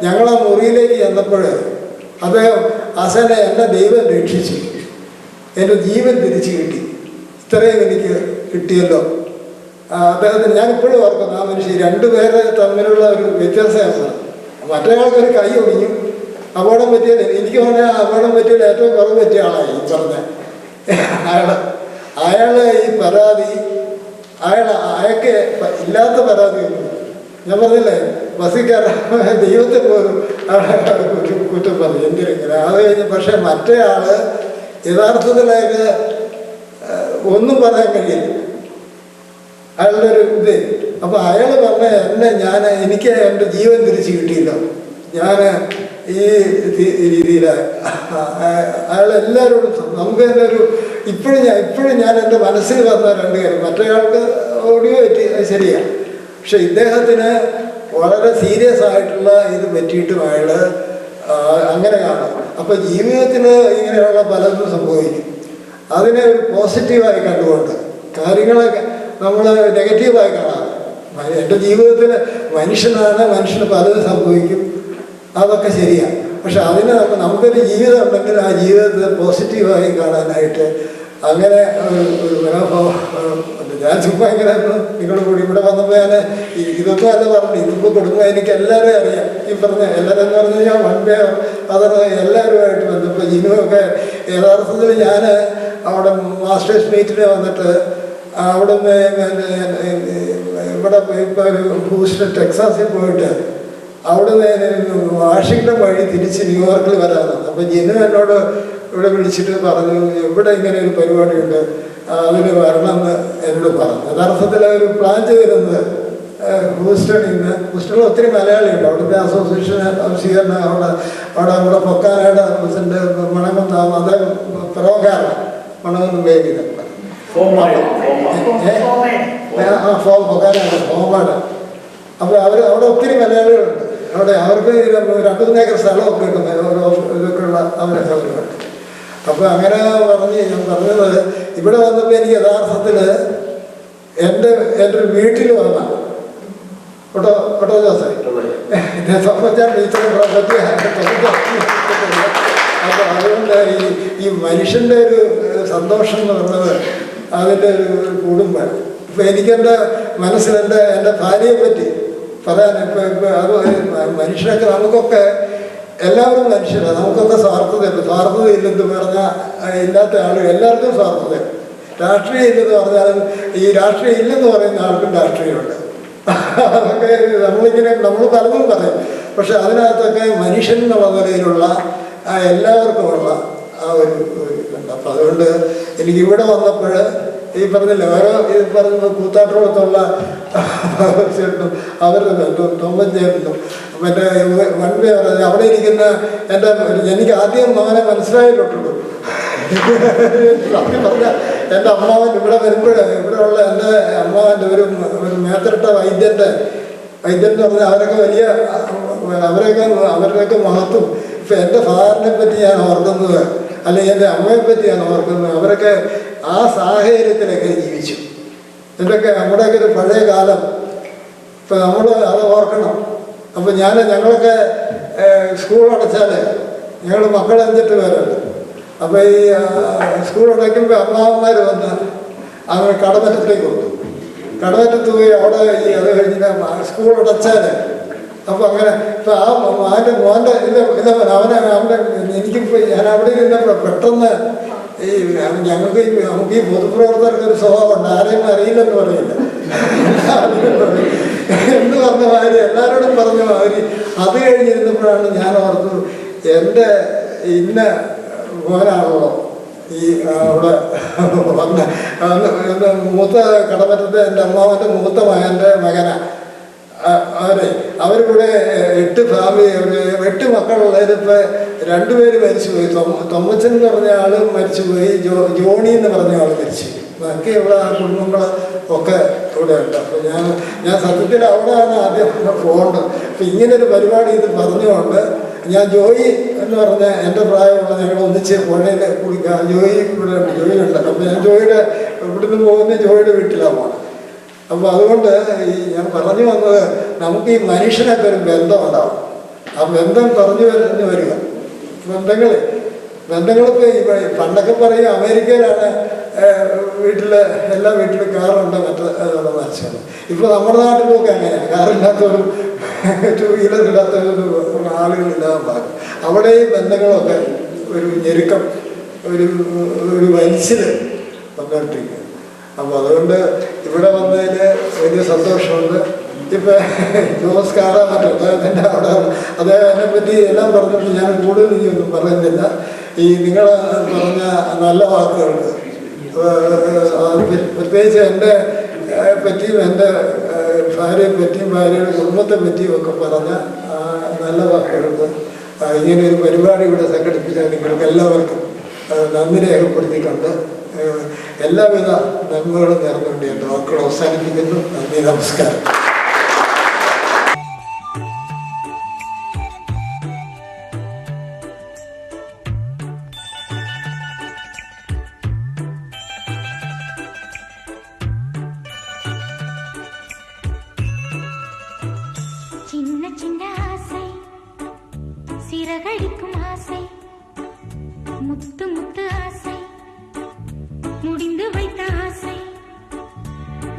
ഞങ്ങൾ ആ മുറിയിലേക്ക് ചെന്നപ്പോൾ അദ്ദേഹം അസനെ എന്നെ ദൈവം രക്ഷിച്ചു, എൻ്റെ ജീവൻ തിരിച്ചു കിട്ടി, ഇത്രയും എനിക്ക് കിട്ടിയല്ലോ. അദ്ദേഹത്തിന് ഞാനിപ്പോഴും ഓർക്കുന്നു ആ മനുഷ്യൻ 2 പേരെ തമ്മിലുള്ള ഒരു വ്യത്യാസമാണ്. മറ്റേയാൾക്കൊരു കൈ ഒടിഞ്ഞു, അപകടം പറ്റിയത് എനിക്ക് പറഞ്ഞാൽ അപകടം പറ്റിയത് ഏറ്റവും കുറവ് പറ്റിയ ആളായി ഈ പറഞ്ഞ അയാൾ ഈ പരാതി അയാൾക്ക് ഇല്ലാത്ത പരാതിയൊന്നും ഞാൻ പറഞ്ഞില്ലേ, ബസ്സിക്കാരൻ ദൈവത്തെ പോലും കുറ്റം പറഞ്ഞു എന്തിനെങ്കിലും. അത് കഴിഞ്ഞ് പക്ഷെ മറ്റേ ആള് യഥാർത്ഥത്തിൽ അയാൾക്ക് ഒന്നും പറയാൻ കഴിയില്ല, അയാളുടെ ഒരു ഇത്. അപ്പം അയാൾ പറഞ്ഞ എനിക്ക് എൻ്റെ ജീവൻ തിരിച്ച് കിട്ടിയില്ല, ഞാൻ ഈ രീതിയിൽ അയാളെല്ലാവരോടും നമുക്ക് തന്നെ ഒരു ഇപ്പോഴും ഞാൻ എൻ്റെ മനസ്സിൽ വന്ന 2 കാര്യം. മറ്റേയാൾക്ക് ഓഡിയോ പറ്റി ശരിയാണ്, പക്ഷെ ഇദ്ദേഹത്തിന് വളരെ സീരിയസ് ആയിട്ടുള്ള ഇത് പറ്റിയിട്ടും അയാൾ അങ്ങനെ കാണും. അപ്പം ജീവിതത്തിൽ ഇങ്ങനെയുള്ള പലതും സംഭവിക്കും. അതിനെ ഒരു പോസിറ്റീവായി കണ്ടുകൊണ്ട് കാര്യങ്ങളൊക്കെ നമ്മൾ നെഗറ്റീവായി കാണാം. എൻ്റെ ജീവിതത്തിൽ മനുഷ്യന് പലതും സംഭവിക്കും, അതൊക്കെ ശരിയാണ്. പക്ഷെ അതിന് നമുക്കൊരു ജീവിതം ഉണ്ടെങ്കിൽ ആ ജീവിതത്തെ പോസിറ്റീവായി കാണാനായിട്ട് അങ്ങനെ ഒരു മനോഭാവം. ഞാൻ ചുമ്മാ ഇങ്ങനെ നിങ്ങൾ കൂടി ഇവിടെ വന്നപ്പോൾ ഞാൻ ഇതൊന്നും അല്ല പറഞ്ഞു. ഇതിപ്പോൾ കൊടുക്കുമ്പോൾ എനിക്ക് എല്ലാവരും അറിയാം. ഈ പറഞ്ഞ എല്ലാവരും എന്ന് പറഞ്ഞു കഴിഞ്ഞാൽ വൺപേ അതൊക്കെ എല്ലാവരുമായിട്ട് ബന്ധപ്പോൾ ജിനുവൊക്കെ യഥാർത്ഥത്തിൽ ഞാൻ അവിടെ മാസ്റ്റേഴ്സ് മീറ്റിന് വന്നിട്ട് അവിടെ ഇവിടെ ഇപ്പോൾ ഒരു ഹൂസ്റ്റൺ ടെക്സാസിൽ പോയിട്ട് അവിടെ നിന്ന് വാഷിങ്ടൺ വഴി തിരിച്ച് ന്യൂയോർക്കിൽ വരാനാണ്. അപ്പം ജിനു എന്നോട് ഇവിടെ വിളിച്ചിട്ട് പറഞ്ഞു ഇവിടെ ഇങ്ങനെ ഒരു പരിപാടിയുണ്ട്, അതിന് വരണമെന്ന് എന്നോട് പറഞ്ഞു. യഥാർത്ഥത്തിൽ ഒരു പ്ലാൻ ചെയ്തിരുന്നത് ഹൂസ്റ്റണിൽ ഒത്തിരി മലയാളിയുണ്ട്. അവിടുത്തെ അസോസിയേഷൻ സ്വീകരണം അവിടെ പൊക്കാനയുടെ പ്രസിഡന്റ് മണകുന്ന അത് പ്രവകാരം മണകുന്ന ഉപയോഗിക്കുന്നുണ്ട്. പൊക്കാനയുടെ ഫോമാണ്. അപ്പോൾ അവിടെ ഒത്തിരി മലയാളികളുണ്ട്. അവർക്ക് 2-3 ഏക്കർ സ്ഥലമൊക്കെ കിട്ടുന്നത് ഇതൊക്കെയുള്ള അവരെ സൗകര്യമുണ്ട്. അപ്പോൾ അങ്ങനെ ഞാൻ പറഞ്ഞത് ഇവിടെ വന്നപ്പോൾ എനിക്ക് യഥാർത്ഥത്തിൽ എൻ്റെ ഒരു വീട്ടിൽ വന്ന കേട്ടോ ജോസേ ഞാൻ ടീച്ചറെ പറ്റി അപ്പോൾ അതുകൊണ്ട് ഈ മനുഷ്യൻ്റെ ഒരു സന്തോഷം എന്ന് പറയുന്നത് അതിൻ്റെ ഒരു കുടുംബം. ഇപ്പം എനിക്കെൻ്റെ എൻ്റെ ഭാര്യയെ പറ്റി പറയാൻ ഇപ്പം അത് മനുഷ്യരൊക്കെ നമുക്കൊക്കെ എല്ലാവരും മനുഷ്യരാണ്. നമുക്കൊക്കെ സ്വാർത്ഥതയില്ലെന്ന് പറഞ്ഞാൽ ഇല്ലാത്ത ആളുകൾ എല്ലാവർക്കും സ്വാർത്ഥതയുണ്ട്. രാഷ്ട്രീയം ഇല്ലെന്ന് പറഞ്ഞാലും ഈ രാഷ്ട്രീയം ഇല്ലെന്ന് പറയുന്ന ആൾക്കും രാഷ്ട്രീയമുണ്ട്. അതൊക്കെ നമ്മൾ പലതും പറയും. പക്ഷെ അതിനകത്തൊക്കെ മനുഷ്യൻ എന്നുള്ള നിലയിലുള്ള എല്ലാവർക്കുമുള്ള ആ ഒരു ഇതുണ്ട്. അപ്പം അതുകൊണ്ട് എനിക്ക് ഇവിടെ വന്നപ്പോൾ ഈ പറഞ്ഞില്ല ഓരോ ഈ പറഞ്ഞ കൂത്താട്ടോളത്തുള്ള ചേട്ടനും അവരുടെ ബന്ധവും തൊമ്പഞ്ചേട്ടനും മറ്റേ വൺവേ പറഞ്ഞ അവിടെ ഇരിക്കുന്ന എനിക്ക് ആദ്യം മകനെ മനസ്സിലായിട്ടുള്ളൂ. സത്യം പറഞ്ഞാൽ എൻ്റെ അമ്മാവൻ ഇവിടെ ഇവിടെയുള്ള എൻ്റെ അമ്മാവൻ്റെ ഒരു മേത്തരട്ട വൈദ്യൻ എന്ന് പറഞ്ഞാൽ അവരൊക്കെ വലിയ അവരുടെയൊക്കെ മഹത്വം. ഇപ്പം എൻ്റെ ഫാദറിനെ പറ്റി ഞാൻ ഓർക്കുന്നത് അല്ലെങ്കിൽ എൻ്റെ അമ്മയെ പറ്റി ഞാൻ ഓർക്കുന്നത് അവരൊക്കെ ആ സാഹചര്യത്തിലൊക്കെ ജീവിച്ചു. ഇതൊക്കെ നമ്മുടെയൊക്കെ ഒരു പഴയ കാലം. ഇപ്പം നമ്മൾ അത് ഓർക്കണം. അപ്പം ഞങ്ങളൊക്കെ സ്കൂൾ അടച്ചാൽ ഞങ്ങൾ മക്കൾ 5-8 പേരുണ്ട്. അപ്പോൾ ഈ സ്കൂൾ അടയ്ക്കുമ്പോൾ അമ്മാവന്മാർ വന്ന് അങ്ങനെ കടമറ്റത്തേക്ക് കൊടുത്തു. കടമറ്റത്ത് പോയി അവിടെ അത് കഴിഞ്ഞ് സ്കൂൾ അടച്ചാൽ അപ്പോൾ അങ്ങനെ ഇപ്പം മോൻ്റെ അവൻ്റെ എനിക്കിപ്പോൾ ഞാൻ അവിടെ ഇരുന്നപ്പോൾ പെട്ടെന്ന് നമുക്ക് ഈ പൊതുപ്രവർത്തകർക്ക് ഒരു സ്വഭാവമുണ്ട്. ആരെയും അറിയില്ലെന്ന് പറയില്ല. എന്ന് പറഞ്ഞ മാതിരി എല്ലാവരോടും പറഞ്ഞ മാതിരി അത് കഴിഞ്ഞിരുന്നപ്പോഴാണ് ഞാൻ ഓർത്തു എൻ്റെ ഇന്ന മോനാണല്ലോ ഈ അവിടെ വന്ന മൂത്ത കടമറ്റത്തെ എൻ്റെ അമ്മാവൻ്റെ മൂത്ത മകൻ്റെ മകനാണ്. അവരിവിടെ 8 ഫാമിലി 8 മക്കളുള്ളതിലിപ്പോൾ 2 പേര് മരിച്ചുപോയി. തൊമ്മച്ചൻ എന്ന് പറഞ്ഞ ആൾ മരിച്ചുപോയി. ജോണി എന്ന് പറഞ്ഞ ആൾ മരിച്ചു. ബാക്കിയുള്ള ആ കുടുംബങ്ങൾ ഒക്കെ ഇവിടെ ഉണ്ട്. അപ്പോൾ ഞാൻ സത്യത്തിൽ അവിടെയാണ് ആദ്യം പോകേണ്ടത്. അപ്പം ഇങ്ങനൊരു പരിപാടി ഇത് പറഞ്ഞുകൊണ്ട് ഞാൻ ജോയി എന്ന് പറഞ്ഞ എൻ്റെ പ്രായമുള്ള ഞങ്ങൾ ഒന്നിച്ച് പുഴയിൽ കുളിക്കാം. ജോയിലുണ്ട്. അപ്പോൾ ഞാൻ ഇവിടുന്ന് പോകുന്ന ജോയിയുടെ വീട്ടിലാണ് പോകണം. അപ്പോൾ അതുകൊണ്ട് ഞാൻ പറഞ്ഞു വന്നത് നമുക്ക് ഈ മനുഷ്യനൊക്കെ ഒരു ബന്ധം ഉണ്ടാവും. ആ ബന്ധം പറഞ്ഞു വരിക. ബന്ധങ്ങളിപ്പോൾ പണ്ടൊക്കെ പറയും അമേരിക്കയിലാണ് എല്ലാ വീട്ടിലും കാറുണ്ട് മറ്റുള്ള മനുഷ്യന്. ഇപ്പോൾ നമ്മുടെ നാട്ടിലൊക്കെ അങ്ങനെയാണ്. കാറില്ലാത്തവരും 2 വീലർ ഇല്ലാത്തവരും ആളുകളില്ലാതെ മാറും. അവിടെ ഈ ബന്ധങ്ങളൊക്കെ ഒരു ഞെരുക്കം ഒരു വലിച്ചിൽ വന്നിട്ടിരിക്കുക. അപ്പോൾ അതുകൊണ്ട് ഇവിടെ വന്നതിൽ വലിയ സന്തോഷമുണ്ട്. ഇപ്പം ജോസ് കാറാമറ്റോ അദ്ദേഹത്തിൻ്റെ അവിടെ അദ്ദേഹത്തിനെ പറ്റി എല്ലാം പറഞ്ഞിട്ട് ഞാൻ കൂടുതൽ ഒന്നും പറയുന്നില്ല. ഈ നിങ്ങൾ പറഞ്ഞ നല്ല വാക്കുകൾക്ക് പ്രത്യേകിച്ച് എൻ്റെ പറ്റിയും എൻ്റെ ഭാര്യയെ പറ്റിയും ഭാര്യയുടെ കുടുംബത്തെ പറ്റിയും ഒക്കെ പറഞ്ഞ നല്ല വാക്കുകൾക്ക് ഇങ്ങനെ ഒരു പരിപാടി ഇവിടെ സംഘടിപ്പിച്ച നിങ്ങൾക്ക് എല്ലാവർക്കും നന്ദി രേഖപ്പെടുത്തിക്കൊണ്ട് എല്ലാവിധ നന്മകളും നേർന്നുകൊണ്ട് എൻ്റെ വാക്കുകൾ അവസാനിപ്പിക്കുന്നു. നന്ദി, നമസ്കാരം. சின்ன சின்ன ஆசை, சிறகடிக்கும் ஆசை, முத்து முத்து ஆசை, முடிந்து வைத்த ஆசை,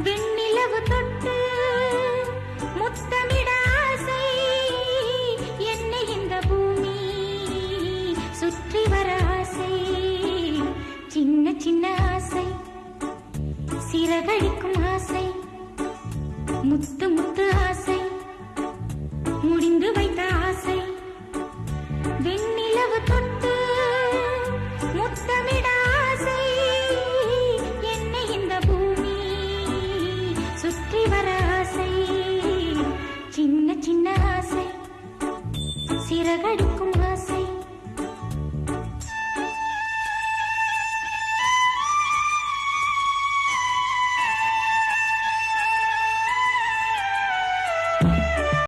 வெண்ணிலவு தொட்டு முத்தமிட ஆசை, என்னை இந்த பூமி சுற்றி வர ஆசை. சின்ன சின்ன ஆசை, சிறகடிக்கும் ஆசை, முத்து முத்து ஆசை, முடிந்து வைத்த ஆசை, வெண்ணிலவு தொட்டு முத்தமிட ஆசை, ചിറകടിക്കും